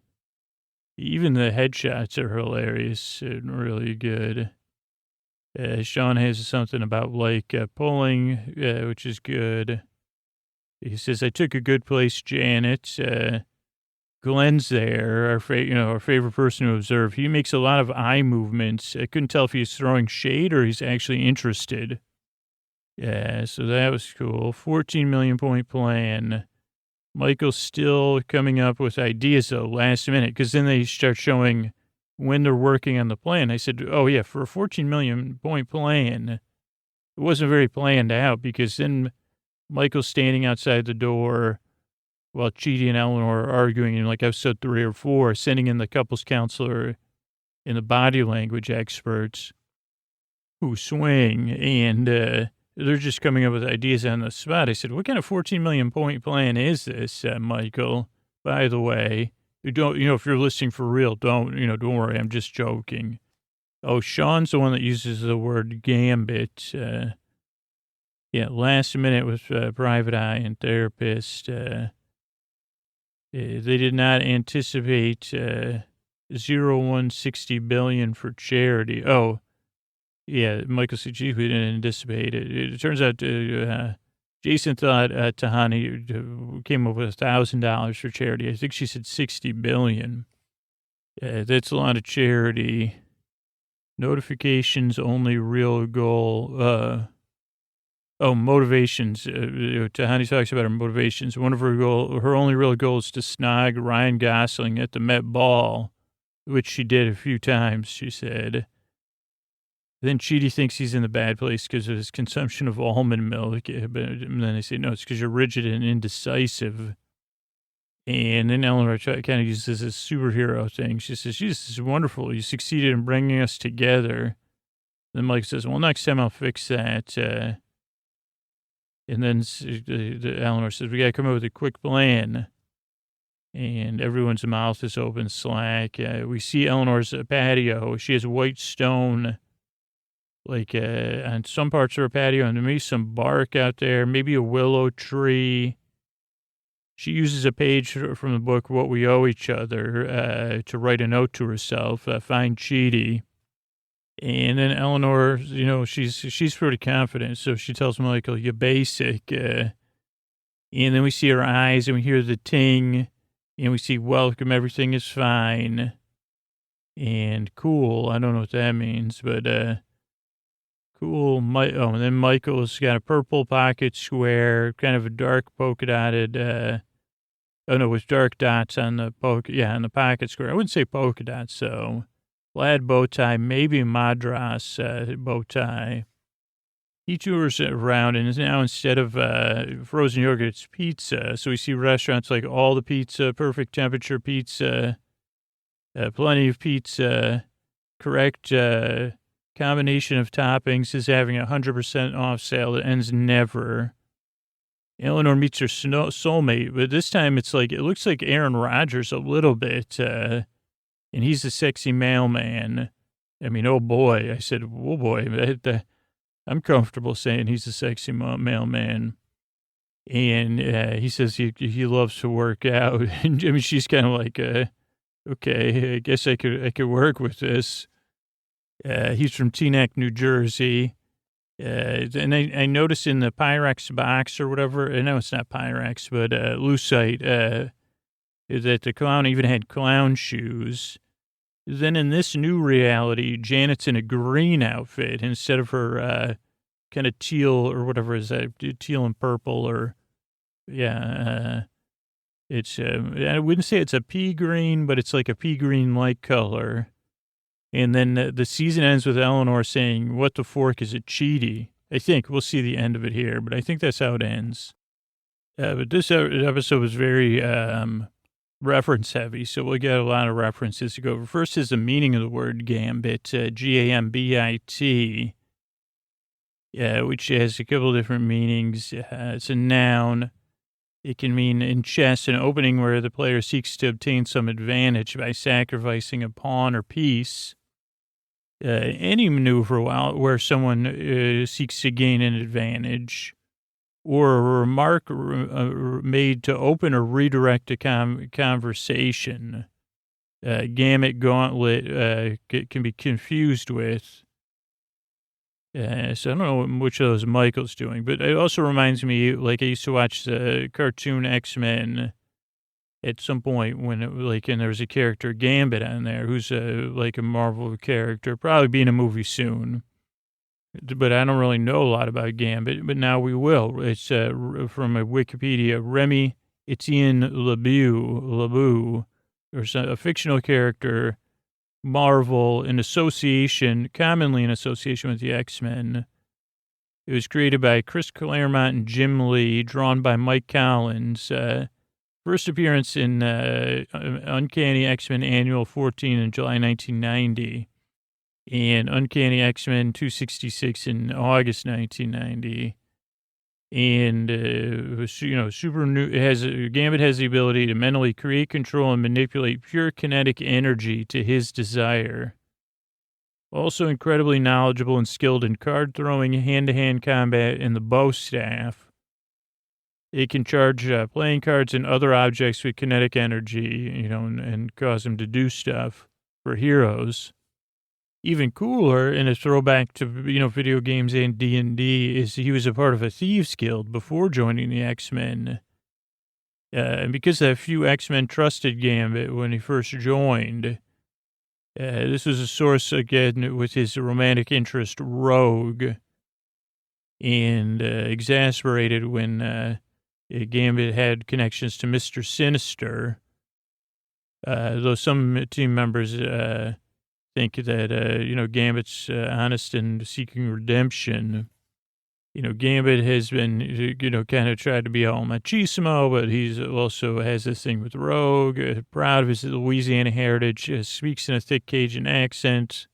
the headshots are hilarious and really good. Sean has something about pulling, which is good. He says, I took a good place, Janet. Glenn's there, our favorite person to observe. He makes a lot of eye movements. I couldn't tell if he's throwing shade or he's actually interested. Yeah, so that was cool. 14 million point plan. Michael's still coming up with ideas, though, last minute, because then they start showing when they're working on the plan. I said, oh, yeah, for a 14 million point plan, it wasn't very planned out, because then Michael's standing outside the door while Chidi and Eleanor are arguing in like episode 3 or 4, sending in the couples counselor and the body language experts who swing, and they're just coming up with ideas on the spot. I said, what kind of 14 million point plan is this, Michael? By the way, if you're listening for real, don't worry, I'm just joking. Oh, Sean's the one that uses the word Gambit. Last minute with Private Eye and Therapist. They did not anticipate 160 billion for charity. Oh, yeah, Michael said, gee, we didn't anticipate it. It turns out Jason thought Tahani came up with $1,000 for charity. I think she said 60 billion. That's a lot of charity. Notifications, only real goal. Motivations. Tahani talks about her motivations. One of her only real goal is to snog Ryan Gosling at the Met Ball, which she did a few times, she said. Then Chidi thinks he's in the bad place because of his consumption of almond milk. But then they say, no, it's because you're rigid and indecisive. And then Eleanor kind of uses this superhero thing. She says, this is wonderful. You succeeded in bringing us together. Then Mike says, well, next time I'll fix that. And then Eleanor says, we got to come up with a quick plan. And everyone's mouth is open slack. We see Eleanor's patio. She has white stone, on some parts of her patio, and maybe some bark out there, maybe a willow tree. She uses a page from the book, What We Owe Each Other, to write a note to herself, find Chidi. And then Eleanor, she's pretty confident. So she tells Michael, you're basic. And then we see her eyes and we hear the ting and we see welcome. Everything is fine and cool. I don't know what that means, but, cool. And then Michael's got a purple pocket square, kind of a dark polka dotted, with dark dots on the on the pocket square. I wouldn't say polka dots, so. Plaid bow tie, maybe Madras bow tie. He tours around, and now instead of frozen yogurt, it's pizza. So we see restaurants like all the pizza, perfect temperature pizza, plenty of pizza, correct combination of toppings is having 100% off sale that ends never. Eleanor meets her soulmate, but this time it looks like Aaron Rodgers a little bit. And he's a sexy mailman. I mean, oh boy. I said, oh boy. I'm comfortable saying he's a sexy mailman. And he says he loves to work out. And I mean, she's kind of like, okay, I guess I could work with this. He's from Teaneck, New Jersey. And I noticed in the Pyrex box or whatever, I know it's not Pyrex, but Lucite, that the clown even had clown shoes. Then in this new reality, Janet's in a green outfit instead of her kind of teal or whatever is that, teal and purple or, it's, I wouldn't say it's a pea green, but it's like a pea green-like color. And then the season ends with Eleanor saying, "What the fork is it, Cheaty?" I think we'll see the end of it here, but I think that's how it ends. But this episode was very reference heavy, so we'll get a lot of references to go over. First is the meaning of the word gambit, Gambit, which has a couple different meanings. It's a noun. It can mean in chess an opening where the player seeks to obtain some advantage by sacrificing a pawn or piece. Any maneuver where someone seeks to gain an advantage, or a remark made to open or redirect a conversation. Gambit, gauntlet can be confused with. So I don't know which of those Michael's doing, but it also reminds me, like I used to watch the cartoon X-Men at some point when and there was a character Gambit on there who's like a Marvel character, probably be in a movie soon. But I don't really know a lot about Gambit, but now we will. It's from a Wikipedia, Remy Etienne Lebeau, or a fictional character, Marvel, commonly in association with the X-Men. It was created by Chris Claremont and Jim Lee, drawn by Mike Collins. First appearance in Uncanny X-Men Annual 14 in July 1990. And Uncanny X-Men 266 in August 1990. And, Gambit has the ability to mentally create, control, and manipulate pure kinetic energy to his desire. Also incredibly knowledgeable and skilled in card throwing, hand-to-hand combat, and the bow staff. It can charge playing cards and other objects with kinetic energy, and cause them to do stuff for heroes. Even cooler, in a throwback to, video games and D&D, is he was a part of a thieves guild before joining the X-Men. And because a few X-Men trusted Gambit when he first joined, this was a source, again, with his romantic interest, Rogue, and exasperated when Gambit had connections to Mr. Sinister, though some team members think that, Gambit's honest and seeking redemption. Gambit has been, kind of tried to be all machismo, but he's also has this thing with Rogue, proud of his Louisiana heritage, speaks in a thick Cajun accent,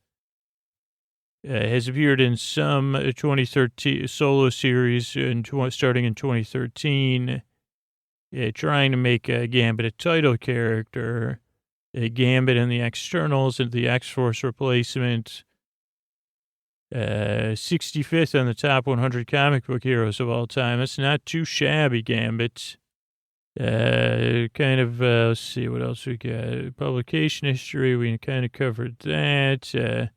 has appeared in some 2013 solo series starting in 2013, trying to make Gambit a title character. Gambit and the Externals and the X-Force replacement. 65th on the top 100 comic book heroes of all time. That's not too shabby, Gambit. Let's see what else we got. Publication history, we kind of covered that.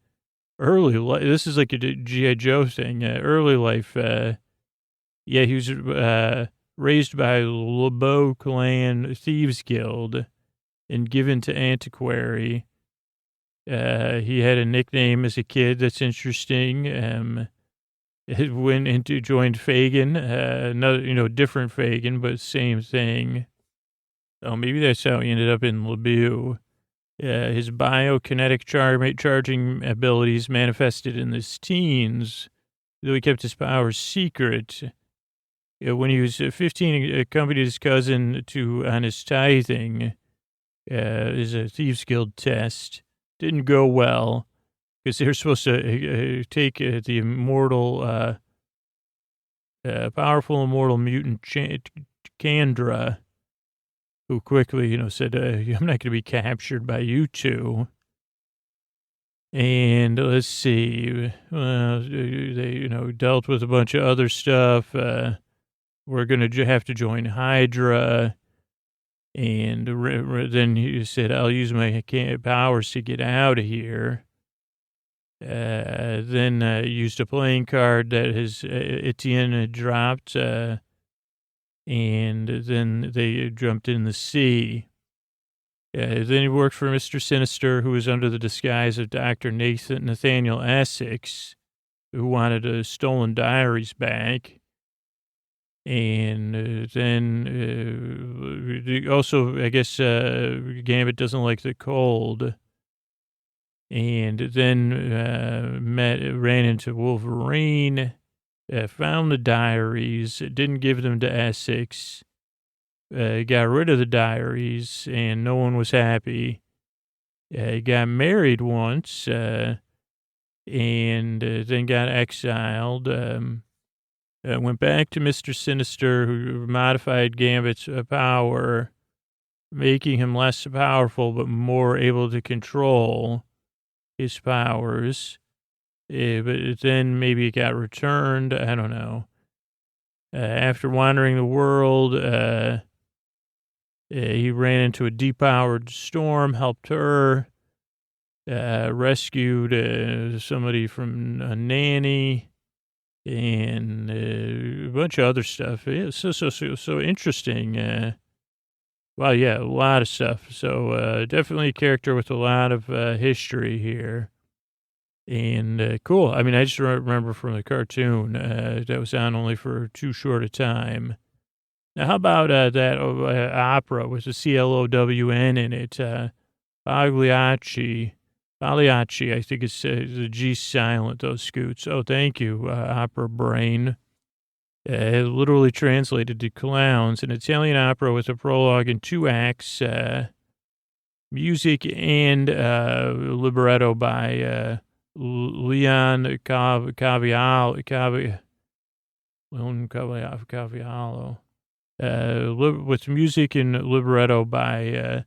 Early life, this is like a G.I. Joe thing. Early life, he was raised by LeBeau Clan Thieves Guild and given to Antiquary. He had a nickname as a kid that's interesting. Joined Fagin, another, different Fagin, but same thing. Oh, maybe that's how he ended up in LeBeau. His biokinetic charging abilities manifested in his teens, though he kept his powers secret. When he was 15, he accompanied his cousin on his tithing. Is a Thieves Guild test. Didn't go well because they were supposed to take the immortal, powerful immortal mutant Chandra, who quickly, said, I'm not going to be captured by you two. And let's see, they, dealt with a bunch of other stuff. We're going to have to join Hydra. And then he said, I'll use my powers to get out of here. Then used a playing card that his Etienne had dropped. And then they jumped in the sea. Then he worked for Mr. Sinister, who was under the disguise of Dr. Nathaniel Essex. who wanted stolen diaries back. And then also, I guess Gambit doesn't like the cold. And then ran into Wolverine, found the diaries, didn't give them to Essex, got rid of the diaries, and no one was happy. He got married once, and then got exiled. Went back to Mr. Sinister, who modified Gambit's power, making him less powerful but more able to control his powers. But then maybe it got returned. I don't know. After wandering the world, he ran into a depowered storm, helped her, rescued somebody from a nanny, and a bunch of other stuff. Yeah, so interesting. Wow, yeah, a lot of stuff. So definitely a character with a lot of history here. And cool. I mean, I just remember from the cartoon that was on only for too short a time. Now, how about that opera with the CLOWN in it? Pagliacci, I think it's the G silent, those scoots. Oh, thank you, opera brain. Literally translated to clowns, an Italian opera with a prologue and 2 acts, music and libretto by Leon Caviallo, with music and libretto by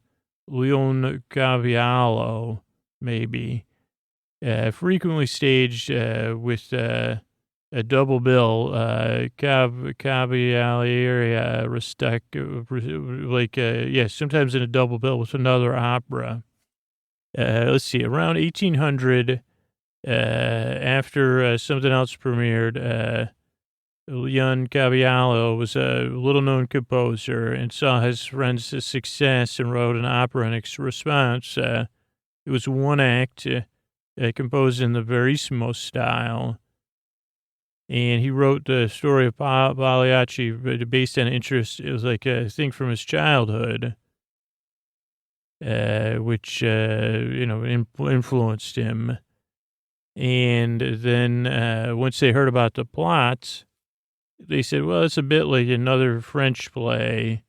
Leon Caviallo, maybe. Frequently staged with a double bill, Cavaliere sometimes in a double bill with another opera. Let's see, around 1800, after something else premiered, Leon Caviallo was a little-known composer and saw his friend's success and wrote an opera in response. It was 1 act, composed in the Verissimo style. And he wrote the story of Pagliacci based on interest. It was like a thing from his childhood, which, influenced him. And then once they heard about the plot, they said, well, it's a bit like another French play.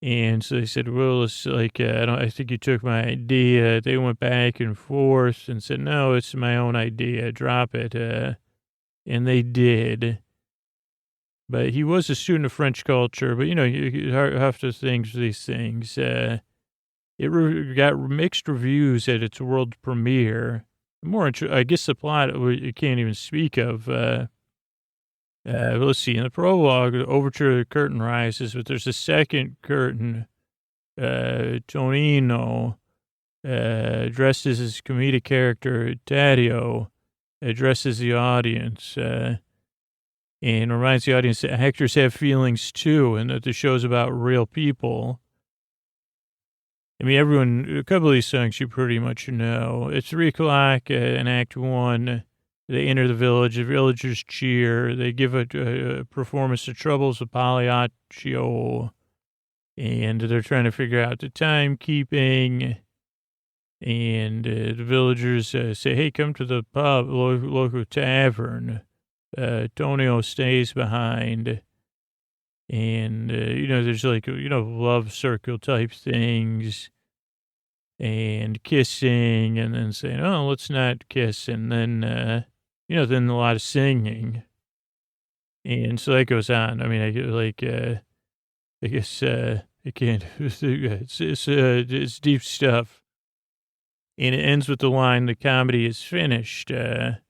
And so they said, well, it's like, I think you took my idea. They went back and forth and said, no, it's my own idea. Drop it. And they did. But he was a student of French culture. But, you have to think these things. It got mixed reviews at its world premiere. I guess the plot you can't even speak of. Let's see. In the prologue, the overture, the curtain rises, but there's a second curtain. Tonino, dressed as his comedic character, Taddeo, addresses the audience and reminds the audience that actors have feelings too, and that the show's about real people. I mean, a couple of these songs you pretty much know. It's 3 o'clock in Act 1. They enter the village. The villagers cheer. They give a performance of Troubles with Pagliaccio, and they're trying to figure out the timekeeping. And the villagers say, hey, come to the pub, local tavern. Tonio stays behind. And, there's like, love circle type things. And kissing, and then saying, oh, let's not kiss. And then, then a lot of singing. And so that goes on. I mean, I guess I can't, it's deep stuff. And it ends with the line, the comedy is finished, which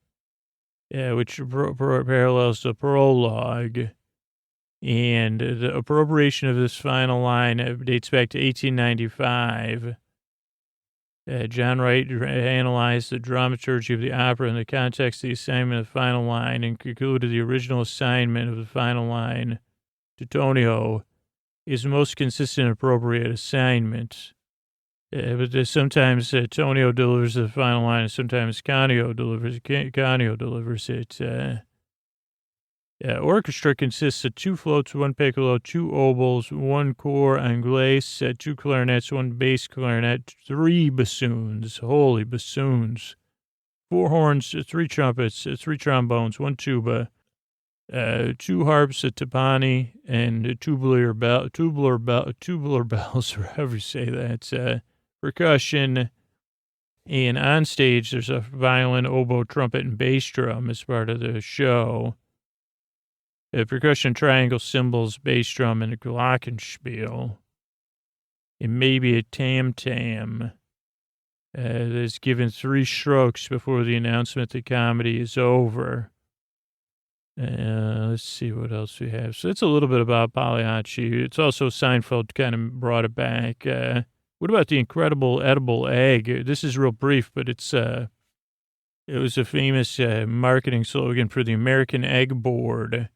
parallels the prologue. And the appropriation of this final line dates back to 1895. John Wright analyzed the dramaturgy of the opera in the context of the assignment of the final line and concluded the original assignment of the final line to Tonio is the most consistent and appropriate assignment. But sometimes Tonio delivers the final line, and sometimes Canio delivers it. Orchestra consists of 2 floats, 1 piccolo, 2 oboes, 1 cor anglais, 2 clarinets, 1 bass clarinet, 3 bassoons, holy bassoons, 4 horns, 3 trumpets, 3 trombones, 1 tuba, 2 harps, a timpani, and tubular bells, or however you say that, percussion. And on stage, there's a violin, oboe, trumpet, and bass drum as part of the show. Percussion, triangle, cymbals, bass drum, and a glockenspiel. And maybe a tam-tam. That's given 3 strokes before the announcement the comedy is over. Let's see what else we have. So it's a little bit about Pagliacci. It's also Seinfeld kind of brought it back. What about the incredible edible egg? This is real brief, but it was a famous marketing slogan for the American Egg Board.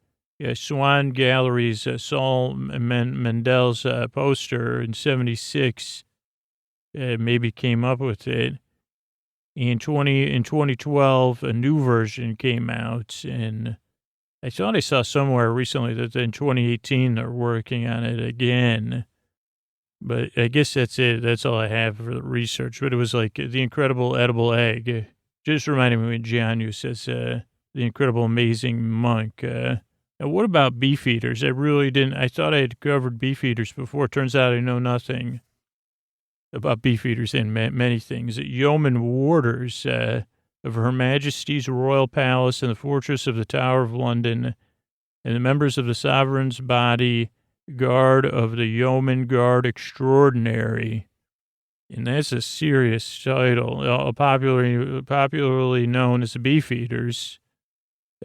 Swan Gallery's Saul Mendel's poster in 1976 maybe came up with it. In 2012, a new version came out, and I thought I saw somewhere recently that in 2018 they're working on it again. But I guess that's it. That's all I have for the research. But it was like the incredible edible egg. Just reminded me when Gianni says the incredible amazing monk. And what about beef eaters? I really didn't. I thought I had covered beef eaters before. Turns out I know nothing about beef eaters and many things. Yeoman warders of Her Majesty's Royal Palace and the Fortress of the Tower of London, and the members of the Sovereign's Body Guard of the Yeoman Guard Extraordinary. And that's a serious title, popularly known as the Beef Eaters,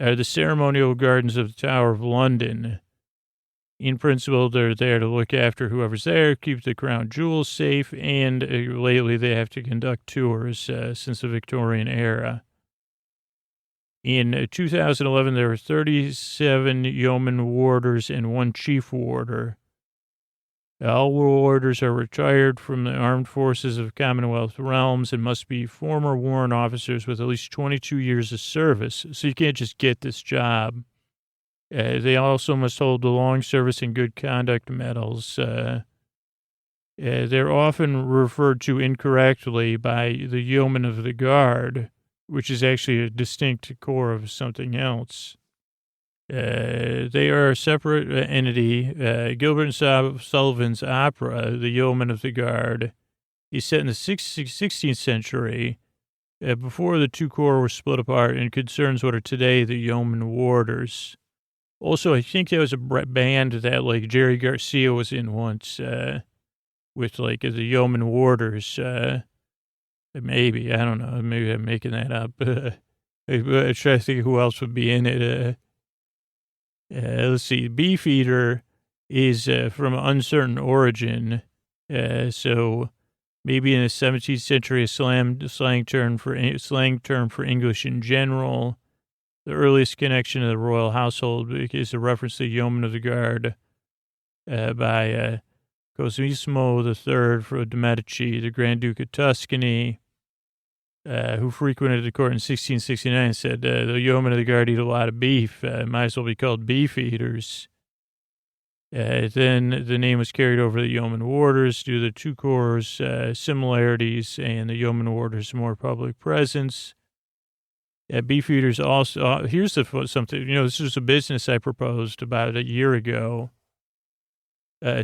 are the ceremonial guardians of the Tower of London. In principle, they're there to look after whoever's there, keep the crown jewels safe, and lately they have to conduct tours since the Victorian era. In 2011, there were 37 yeoman warders and 1 chief warder. All warders are retired from the armed forces of Commonwealth realms and must be former warrant officers with at least 22 years of service. So you can't just get this job. They also must hold the long service and good conduct medals. They're often referred to incorrectly by the yeoman of the guard, which is actually a distinct core of something else. They are a separate entity. Gilbert and Sullivan's opera, The Yeoman of the Guard, is set in the 16th century, before the 2 corps were split apart, and concerns what are today the yeoman warders. Also, I think there was a band that, like, Jerry Garcia was in once, with, like, the yeoman warders. Maybe, I don't know. Maybe I'm making that up. I try to think who else would be in it. Let's see. Beef eater is from uncertain origin. So maybe in the 17th century, a slang term for English in general. The earliest connection to the royal household is a reference to the Yeoman of the Guard by Cosimo III de' Medici, the Grand Duke of Tuscany, who frequented the court in 1669, said the yeomen of the guard eat a lot of beef. Might as well be called beef eaters. Then the name was carried over the yeoman warders due to the 2 corps' similarities and the yeoman warders' more public presence. Beef eaters also, here's something, this was a business I proposed about a year ago.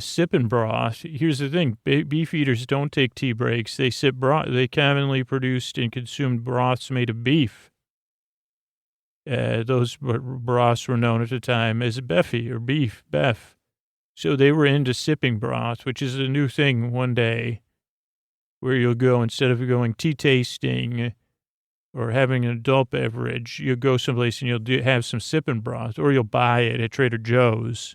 Sipping broth. Here's the thing. Beef eaters don't take tea breaks. They sip broth. They commonly produced and consumed broths made of beef. Those broths were known at the time as beefy or beef. So they were into sipping broth, which is a new thing one day, where you'll go, instead of going tea tasting or having an adult beverage, you'll go someplace and you'll have some sipping broth, or you'll buy it at Trader Joe's.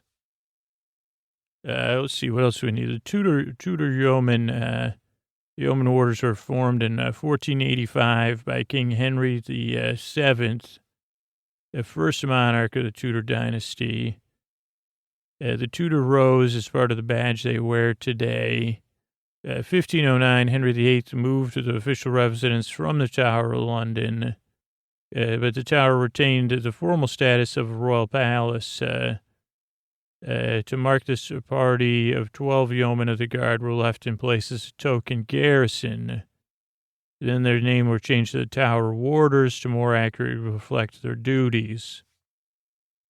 Let's see, what else do we need? The Tudor yeoman orders were formed in 1485 by King Henry the Seventh, the first monarch of the Tudor dynasty. The Tudor rose is part of the badge they wear today. 1509, Henry VIII moved to the official residence from the Tower of London, but the Tower retained the formal status of a royal palace. To mark this, a party of 12 yeomen of the guard were left in place as a token garrison. Then their name were changed to the Tower Warders to more accurately reflect their duties.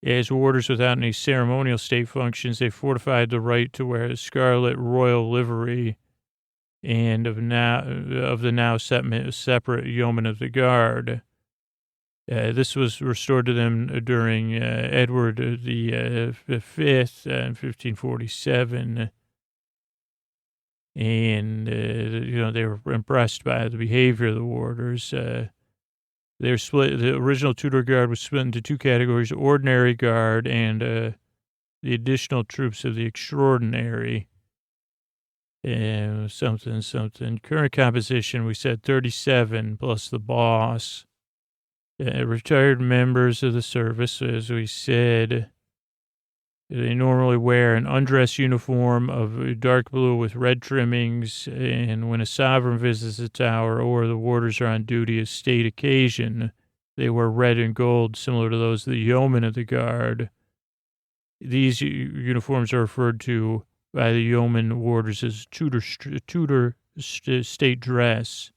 As warders without any ceremonial state functions, they fortified the right to wear a scarlet royal livery and of the now separate yeomen of the guard. This was restored to them during Edward the Fifth in 1547, and they were impressed by the behavior of the warders. They were split. The original Tudor Guard was split into two categories: ordinary guard and the additional troops of the extraordinary. Something. Current composition, we said 37 plus the boss. Retired members of the service, as we said, they normally wear an undress uniform of dark blue with red trimmings, and when a sovereign visits the tower or the warders are on duty as state occasion, they wear red and gold, similar to those of the yeomen of the guard. These uniforms are referred to by the yeoman warders as Tudor state dress.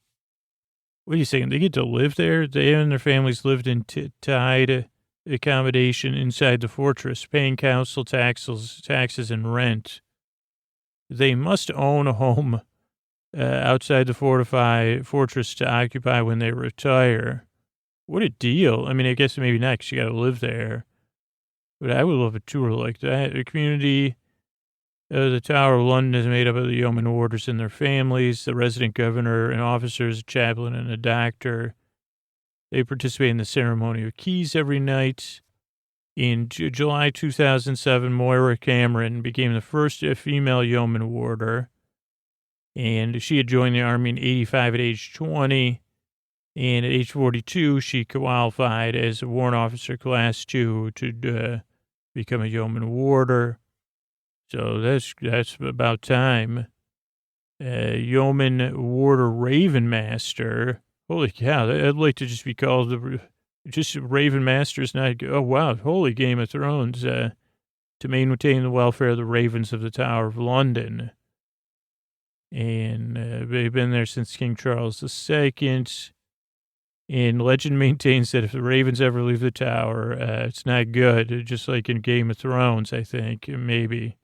What are you saying? They get to live there? They and their families lived in tied accommodation inside the fortress, paying council taxes and rent. They must own a home outside the fortress to occupy when they retire. What a deal. I mean, I guess maybe not because you got to live there. But I would love a tour like that. A community... the Tower of London is made up of the yeoman warders and their families, the resident governor and officers, a chaplain, and a doctor. They participate in the ceremony of keys every night. In July 2007, Moira Cameron became the first female yeoman warder, and she had joined the Army in 85 at age 20, and at age 42, she qualified as a warrant officer class 2 to become a yeoman warder. So that's about time. Yeoman Warder Raven Master. Holy cow, I'd like to just be called just Raven Master is not, oh wow, holy Game of Thrones, to maintain the welfare of the ravens of the Tower of London. And they've been there since King Charles II. And legend maintains that if the ravens ever leave the tower, it's not good, just like in Game of Thrones, I think, maybe.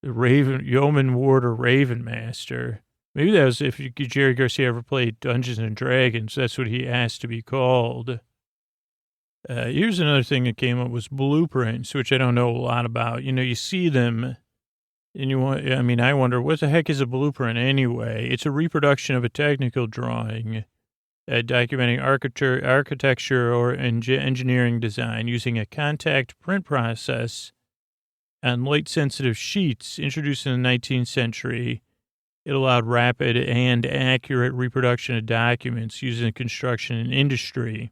The Yeoman Warder Raven Master. Maybe that was if Jerry Garcia ever played Dungeons and Dragons. That's what he asked to be called. Here's another thing that came up was blueprints, which I don't know a lot about. You see them, and I wonder, what the heck is a blueprint anyway? It's a reproduction of a technical drawing, documenting architecture or engineering design using a contact print process on light-sensitive sheets. Introduced in the 19th century, it allowed rapid and accurate reproduction of documents used in construction and industry.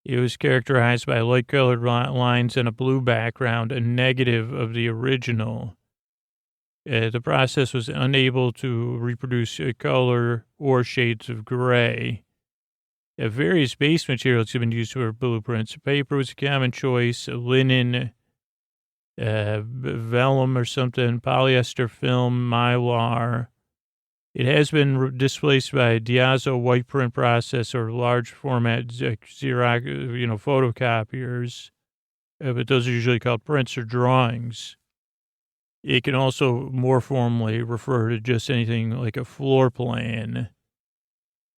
It was characterized by light-colored lines on a blue background, a negative of the original. The process was unable to reproduce a color or shades of gray. Various base materials have been used for blueprints. Paper was a common choice, linen, vellum or something, polyester film, mylar. It has been displaced by a Diazo white print process or large format Xerox, photocopiers. But those are usually called prints or drawings. It can also more formally refer to just anything like a floor plan.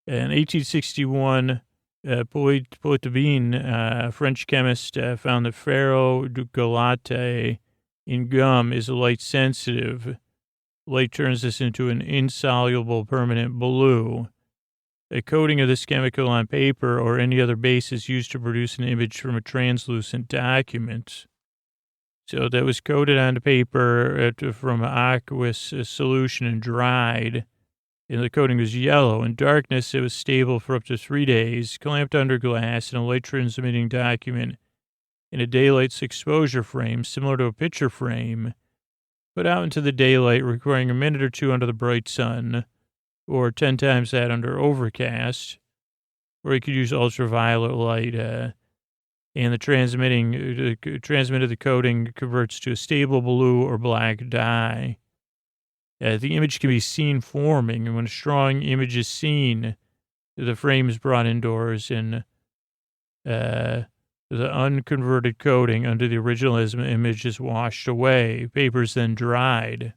In 1861, Poitevin, a French chemist, found that ferro du galate in gum is light sensitive. Light turns this into an insoluble permanent blue. A coating of this chemical on paper or any other base is used to produce an image from a translucent document. So that was coated onto paper from an aqueous solution and dried. And the coating was yellow. In darkness, it was stable for up to 3 days, clamped under glass in a light-transmitting document in a daylight's exposure frame, similar to a picture frame. put out into the daylight, requiring a minute or two under the bright sun, or 10 times that under overcast, or you could use ultraviolet light, and the transmitted coating converts to a stable blue or black dye. The image can be seen forming, and when a strong image is seen, the frame is brought indoors, and the unconverted coating under the original image is washed away. Paper is then dried.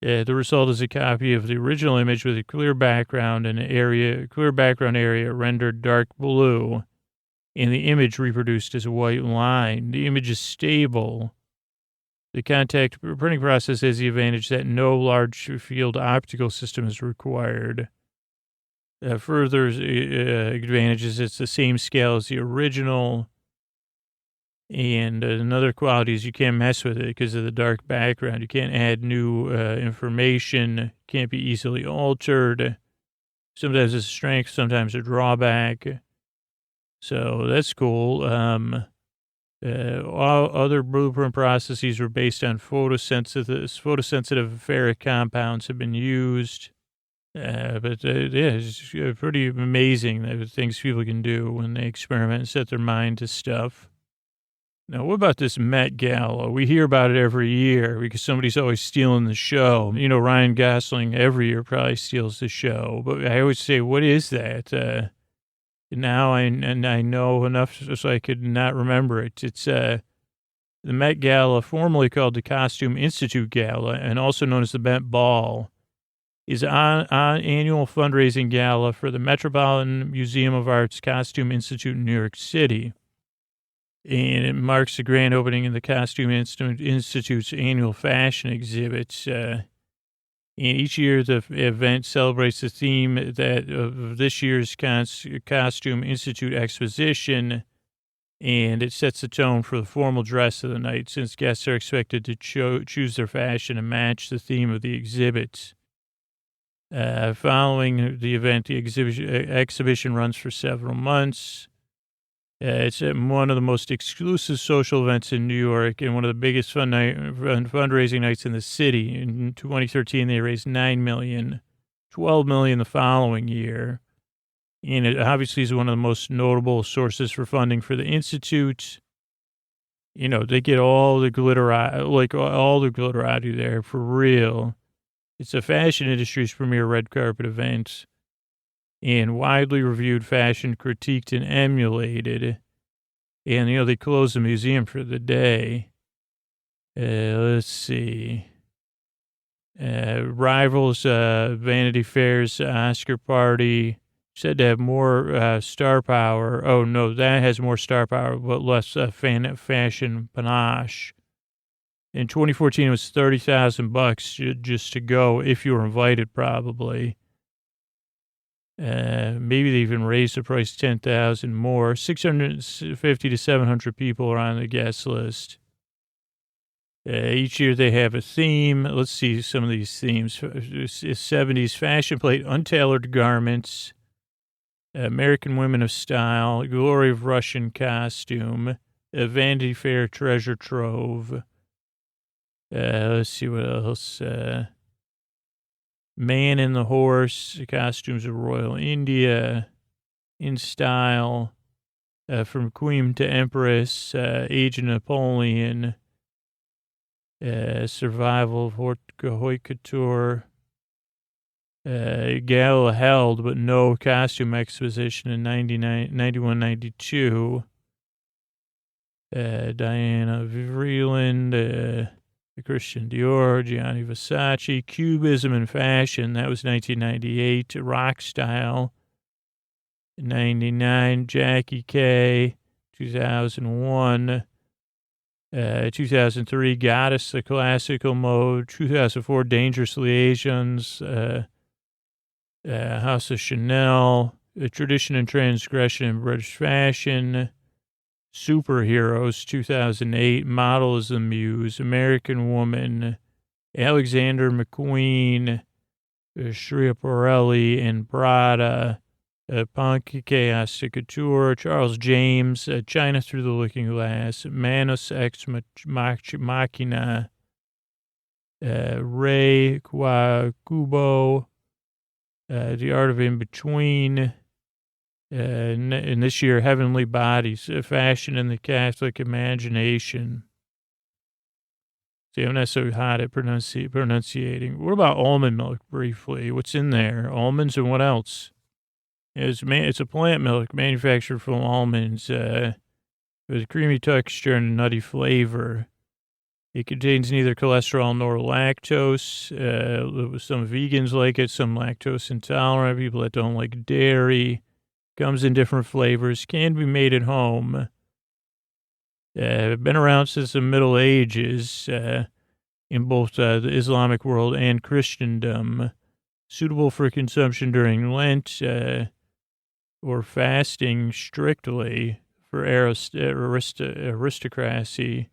The result is a copy of the original image with a clear background area rendered dark blue, and the image reproduced as a white line. The image is stable. The contact printing process has the advantage that no large field optical system is required. Further advantages, it's the same scale as the original. And another quality is you can't mess with it because of the dark background. You can't add new information. Can't be easily altered. Sometimes it's a strength, sometimes a drawback. So that's cool. All other blueprint processes were based on photosensitive ferric compounds have been used. It's pretty amazing the things people can do when they experiment and set their mind to stuff. Now, what about this Met Gala? We hear about it every year because somebody's always stealing the show. You know, Ryan Gosling every year probably steals the show. But I always say, what is that? Now I know enough so I could not remember it. It's the Met Gala, formerly called the Costume Institute Gala, and also known as the Met Ball, is an annual fundraising gala for the Metropolitan Museum of Art's Costume Institute in New York City. And it marks the grand opening of the Costume Institute's annual fashion exhibits. And each year, the event celebrates the theme of this year's Costume Institute exposition, and it sets the tone for the formal dress of the night, since guests are expected to choose their fashion and match the theme of the exhibits. Following the event, the exhibition runs for several months. It's one of the most exclusive social events in New York and one of the biggest fundraising nights in the city. In 2013, they raised $9 million, $12 million the following year. And it obviously is one of the most notable sources for funding for the Institute. You know, they get all the glitter out of there for real. It's the fashion industry's premier red carpet event. And widely reviewed fashion critiqued and emulated. And, you know, they closed the museum for the day. Let's see. Rivals, Vanity Fair's Oscar party, said to have more star power. Oh, no, that has more star power, but less fashion panache. In 2014, it was $30,000 just to go, if you were invited, probably. Maybe they even raised the price 10,000 more. 650 to 700 people are on the guest list. Each year they have a theme. Let's see some of these themes. 70s fashion plate, untailored garments, American women of style, glory of Russian costume, Vanity Fair treasure trove. Let's see what else. Man and the Horse, costumes of Royal India, in style, from Queen to Empress, Age of Napoleon, Survival of Haute Couture, Gala held, but no costume exposition in 91, 92. Diana Vreeland, Christian Dior, Gianni Versace, Cubism and Fashion, that was 1998, Rock Style, 99, Jackie K, 2001, 2003, Goddess, the Classical Mode, 2004, Dangerous Liaisons, House of Chanel, Tradition and Transgression in British Fashion, Superheroes, 2008, Model is the Muse, American Woman, Alexander McQueen, Schiaparelli and Prada, Punk Chaos to Couture, Charles James, China Through the Looking Glass, Manus Ex Machina, Ray Kubo, The Art of In Between, and this year, Heavenly Bodies, Fashion in the Catholic Imagination. See, I'm not so hot at pronunciating. What about almond milk, briefly? What's in there? Almonds and what else? It's a plant milk manufactured from almonds with a creamy texture and a nutty flavor. It contains neither cholesterol nor lactose. Some vegans like it, some lactose intolerant, people that don't like dairy. Comes in different flavors, can be made at home. Been around since the Middle Ages in both the Islamic world and Christendom. Suitable for consumption during Lent or fasting strictly for aristocracy.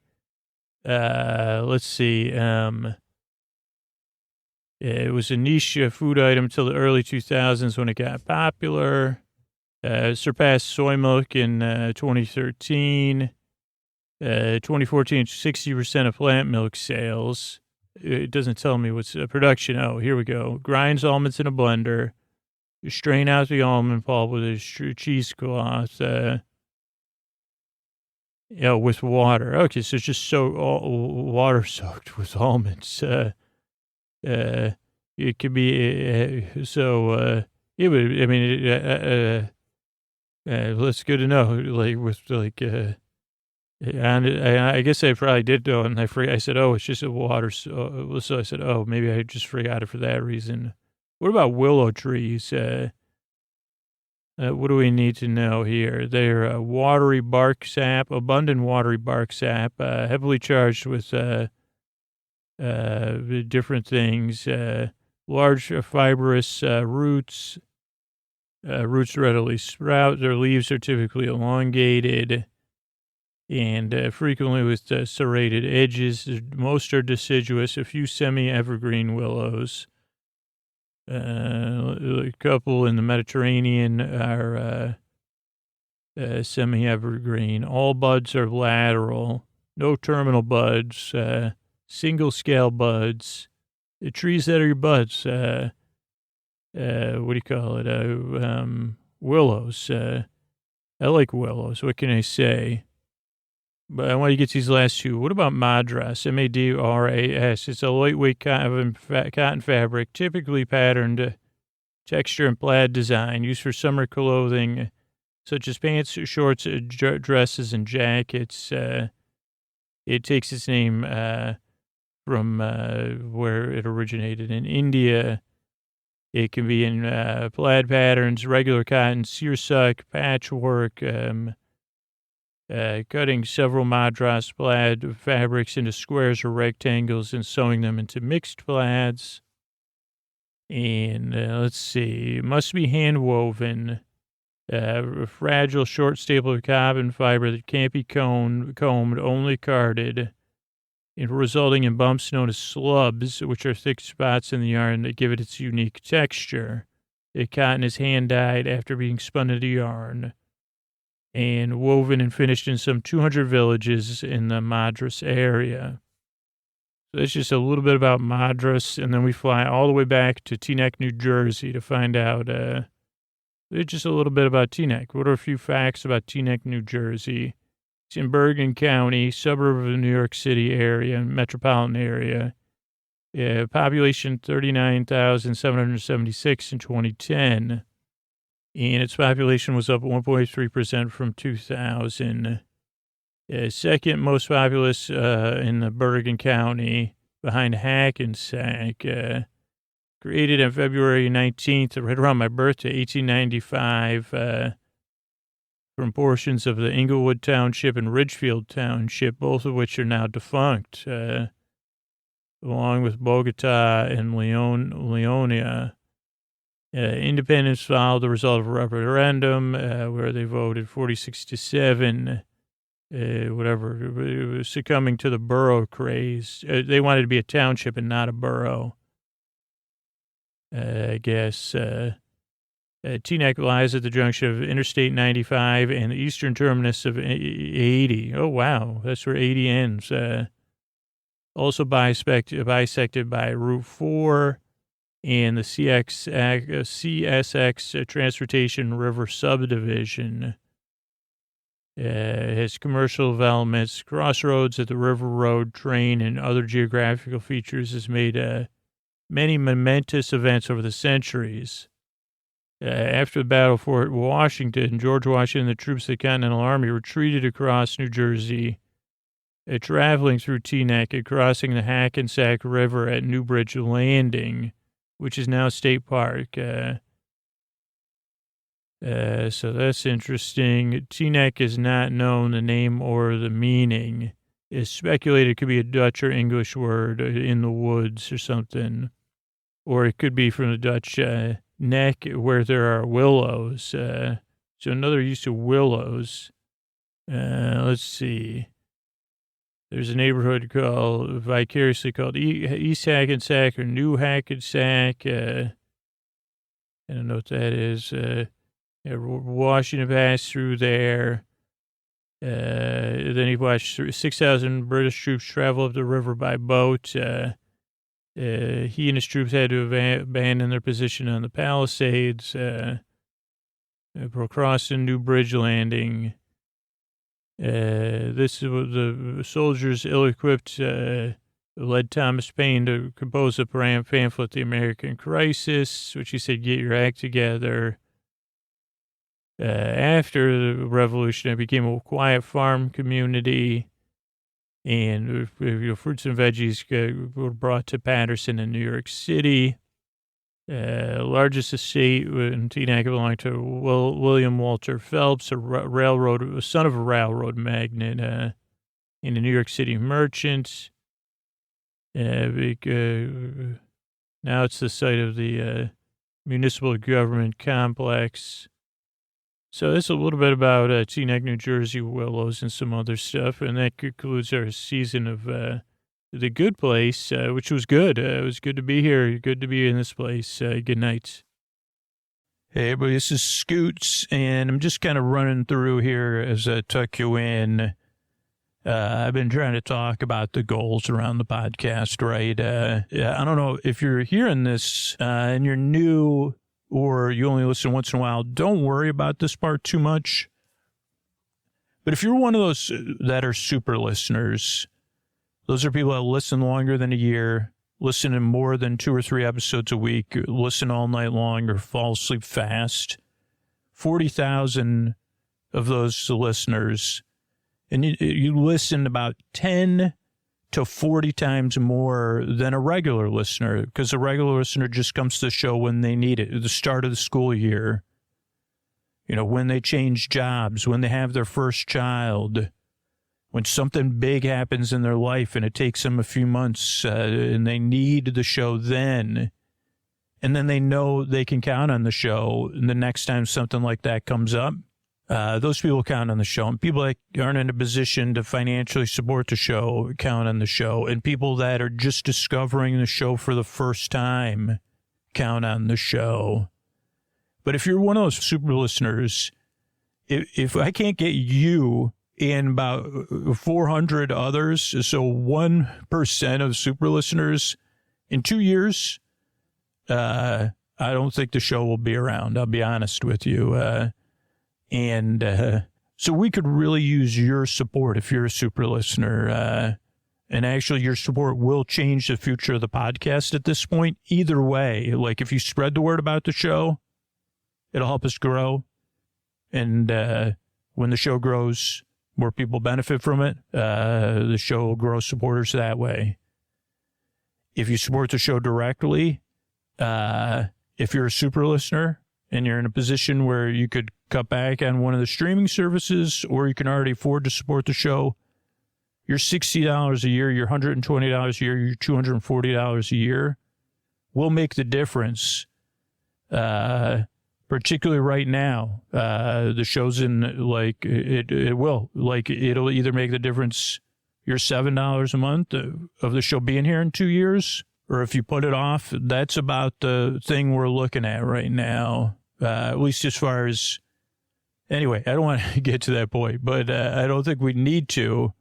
Let's see. It was a niche food item till the early 2000s when it got popular. Surpassed soy milk in 2013. 2014, 60% of plant milk sales. It doesn't tell me what's production. Oh, here we go. Grinds almonds in a blender. You strain out the almond pulp with a cheesecloth. With water. Okay, so it's just water soaked with almonds. It could be it would. I mean, that's good to know. And I guess I probably did know, and I forgot. I said, "Oh, it's just a water." So I said, "Oh, maybe I just forgot it for that reason." What about willow trees? What do we need to know here? They're abundant watery bark sap, heavily charged with different things. Large fibrous roots. Roots readily sprout. Their leaves are typically elongated and frequently with serrated edges. Most are deciduous, a few semi-evergreen willows. A couple in the Mediterranean are semi-evergreen. All buds are lateral, no terminal buds, single-scale buds. The trees that are your buds, what do you call it? Willows. I like willows. What can I say? But I want to get these last two. What about Madras? Madras. It's a lightweight cotton fabric, typically patterned texture and plaid design, used for summer clothing, such as pants, shorts, dresses, and jackets. It takes its name from where it originated in India. It can be in plaid patterns, regular cotton, seersuck, patchwork, cutting several Madras plaid fabrics into squares or rectangles and sewing them into mixed plaids. And let's see, it must be hand woven, a fragile, short staple of cotton fiber that can't be combed, only carded, and resulting in bumps known as slubs, which are thick spots in the yarn that give it its unique texture. The cotton is hand dyed after being spun into yarn and woven and finished in some 200 villages in the Madras area. So that's just a little bit about Madras, and then we fly all the way back to Teaneck, New Jersey to find out just a little bit about Teaneck. What are a few facts about Teaneck, New Jersey? It's in Bergen County, suburb of the New York City area, metropolitan area. Population 39,776 in 2010. And its population was up 1.3% from 2000. Second most populous in the Bergen County, behind Hackensack. Created on February 19th, right around my birthday, 1895, from portions of the Inglewood Township and Ridgefield Township, both of which are now defunct, along with Bogota and Leonia. Independence followed the result of a referendum where they voted 46-7, succumbing to the borough craze. They wanted to be a township and not a borough, I guess. Teaneck lies at the junction of Interstate 95 and the eastern terminus of 80. Oh, wow. That's where 80 ends. also bisected by Route 4 and the CSX Transportation River Subdivision. Has commercial developments, crossroads at the River Road, train, and other geographical features. Has made many momentous events over the centuries. After the Battle of Fort Washington, George Washington and the troops of the Continental Army retreated across New Jersey, traveling through Teaneck and crossing the Hackensack River at Newbridge Landing, which is now State Park. So that's interesting. Teaneck is not known, the name or the meaning. It's speculated it could be a Dutch or English word, in the woods or something. Or it could be from the Dutch neck where there are willows. So another use of willows. Let's see. There's a neighborhood vicariously called East Hackensack or New Hackensack. I don't know what that is. Washington passed through there. Then he watched 6,000 British troops travel up the river by boat. He and his troops had to abandon their position on the Palisades, crossing New Bridge Landing. This is what the soldiers, ill-equipped, led Thomas Paine to compose a pamphlet, The American Crisis, which he said, get your act together. After the revolution, it became a quiet farm community, and fruits and veggies were brought to Patterson in New York City. Largest estate in Teaneck belonged to William Walter Phelps, son of a railroad magnate, and a New York City merchant. Now it's the site of the municipal government complex. So that's a little bit about Teaneck, New Jersey, willows, and some other stuff. And that concludes our season of The Good Place, which was good. It was good to be here. Good to be in this place. Good night. Hey, everybody, this is Scoots, and I'm just kind of running through here as I tuck you in. I've been trying to talk about the goals around the podcast, right? I don't know if you're hearing this and you're new, or you only listen once in a while, don't worry about this part too much. But if you're one of those that are super listeners, those are people that listen longer than a year, listen to more than 2 or 3 episodes a week, listen all night long, or fall asleep fast. 40,000 of those listeners, and you listen about 10 to 40 times more than a regular listener, because a regular listener just comes to the show when they need it, at the start of the school year, when they change jobs, when they have their first child, when something big happens in their life and it takes them a few months and they need the show then, and then they know they can count on the show and the next time something like that comes up. Those people count on the show, and people that aren't in a position to financially support the show count on the show, and people that are just discovering the show for the first time count on the show. But if you're one of those super listeners, if I can't get you and about 400 others, so 1% of super listeners in 2 years, I don't think the show will be around. I'll be honest with you. So we could really use your support if you're a super listener. And actually, your support will change the future of the podcast at this point. Either way, like if you spread the word about the show, it'll help us grow. And when the show grows, more people benefit from it. The show will grow supporters that way. If you support the show directly, if you're a super listener and you're in a position where you could cut back on one of the streaming services, or you can already afford to support the show, your $60 a year, your $120 a year, your $240 a year will make the difference. Particularly right now, the show's in, it will. It'll either make the difference, your $7 a month of the show being here in 2 years, or if you put it off, that's about the thing we're looking at right now. At least as far as, anyway, I don't want to get to that point, but I don't think we need to.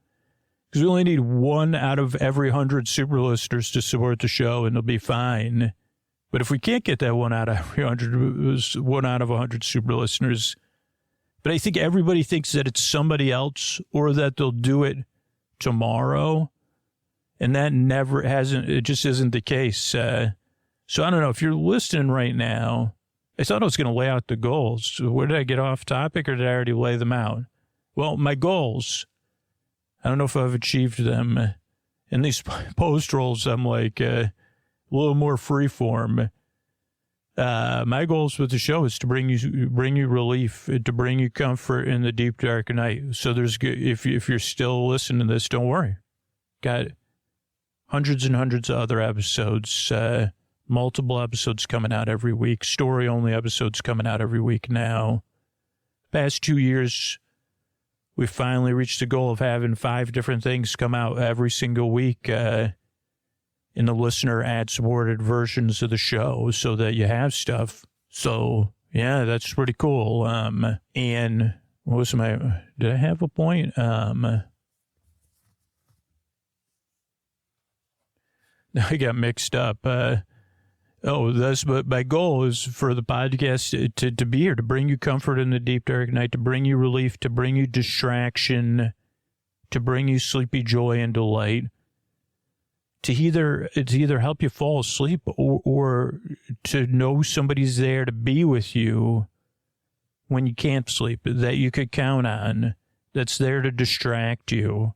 Because we only need 1 out of every 100 super listeners to support the show, and it'll be fine. But if we can't get that 1 out of every 100, 1 out of 100 super listeners, but I think everybody thinks that it's somebody else or that they'll do it tomorrow. And that never hasn't, it just isn't the case. So I don't know if you're listening right now. I thought I was going to lay out the goals. Where did I get off topic or did I already lay them out? Well, my goals, I don't know if I've achieved them. In these post rolls, I'm like a little more freeform. My goals with the show is to bring you relief, to bring you comfort in the deep, dark night. So if you're still listening to this, don't worry. Got hundreds and hundreds of other episodes, multiple episodes coming out every week, story-only episodes coming out every week now. Past 2 years, we finally reached the goal of having 5 different things come out every single week in the listener ad-supported versions of the show so that you have stuff. So, yeah, that's pretty cool. And what was did I have a point? Now I got mixed up. But my goal is for the podcast to be here, to bring you comfort in the deep, dark night, to bring you relief, to bring you distraction, to bring you sleepy joy and delight, to either help you fall asleep or to know somebody's there to be with you when you can't sleep, that you could count on, that's there to distract you.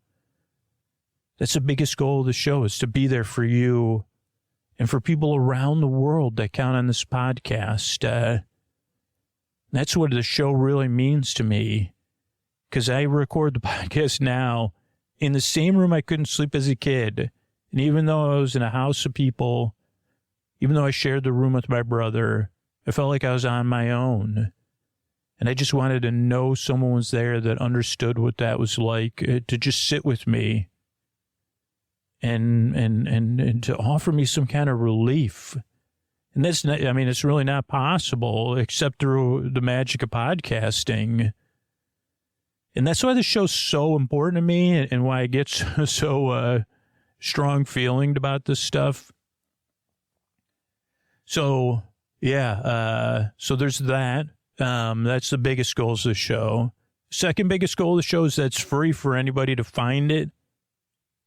That's the biggest goal of the show, is to be there for you and for people around the world that count on this podcast. That's what the show really means to me, because I record the podcast now in the same room I couldn't sleep as a kid. And even though I was in a house of people, even though I shared the room with my brother, I felt like I was on my own. And I just wanted to know someone was there that understood what that was like, to just sit with me and to offer me some kind of relief. And that's not, I mean, it's really not possible except through the magic of podcasting. And that's why the show's so important to me and why I get so strong feeling about this stuff. So, yeah, so there's that. That's the biggest goals of the show. Second biggest goal of the show is that it's free for anybody to find it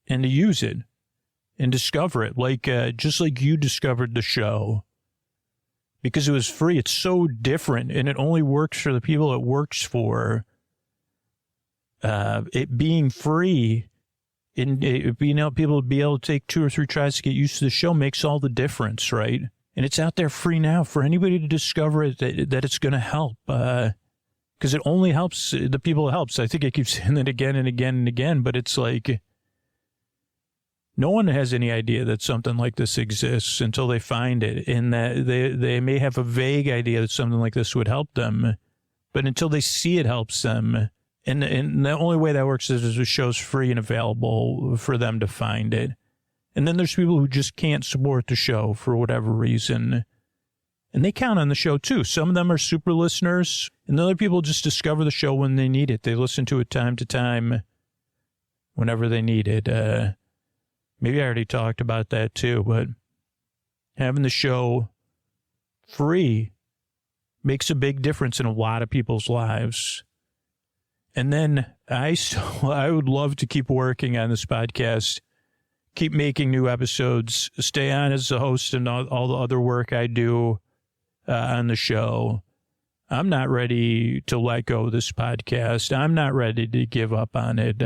and to use it and discover it, like just like you discovered the show. Because it was free. It's so different, and it only works for the people it works for. It being free, and being able people to be able to take 2 or 3 tries to get used to the show makes all the difference, right? And it's out there free now for anybody to discover it, that it's going to help. Because it only helps the people it helps. I think I keep saying that again and again and again, but it's like no one has any idea that something like this exists until they find it, and that they may have a vague idea that something like this would help them, but until they see it helps them. And the only way that works is the show's free and available for them to find it. And then there's people who just can't support the show for whatever reason. And they count on the show too. Some of them are super listeners, and other people just discover the show when they need it. They listen to it time to time whenever they need it. Maybe I already talked about that too, but having the show free makes a big difference in a lot of people's lives. And then I would love to keep working on this podcast, keep making new episodes, stay on as the host and all the other work I do on the show. I'm not ready to let go of this podcast. I'm not ready to give up on it.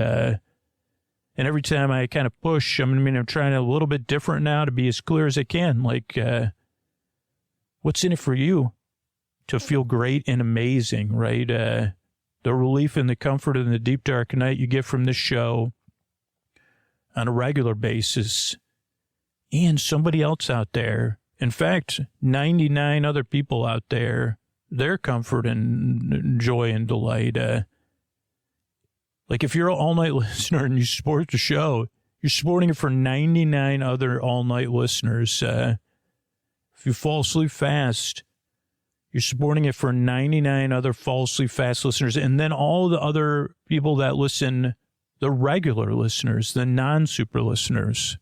And every time I kind of push, I'm trying a little bit different now to be as clear as I can. Like, what's in it for you? To feel great and amazing, right? The relief and the comfort in the deep, dark night you get from this show on a regular basis, and somebody else out there. In fact, 99 other people out there, their comfort and joy and delight. Like if you're an all-night listener and you support the show, you're supporting it for 99 other all-night listeners. If you fall asleep fast, you're supporting it for 99 other fall asleep fast listeners. And then all the other people that listen the regular listeners, the non-super listeners.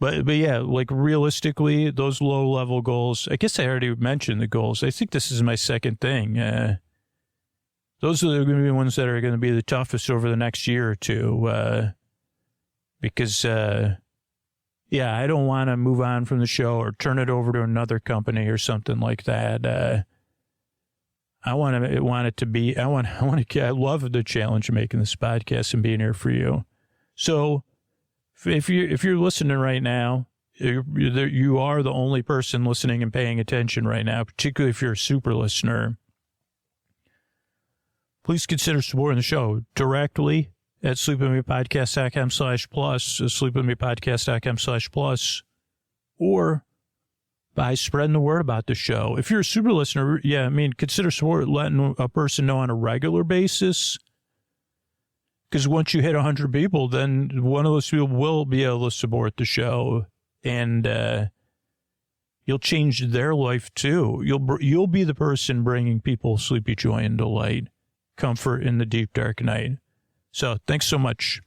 But yeah, like realistically, those low-level goals, I guess I already mentioned the goals. I think this is my second thing. Those are going to be the ones that are going to be the toughest over the next year or two. Because, I don't want to move on from the show or turn it over to another company or something like that. I love the challenge of making this podcast and being here for you. So if you're listening right now, you are the only person listening and paying attention right now, particularly if you're a super listener. Please consider supporting the show directly at sleepwithmepodcast.com/plus, sleepwithmepodcast.com/plus, or by spreading the word about the show. If you're a super listener, consider letting a person know on a regular basis. Because once you hit 100 people, then one of those people will be able to support the show, and you'll change their life too. You'll be the person bringing people sleepy joy and delight, comfort in the deep dark night. So thanks so much.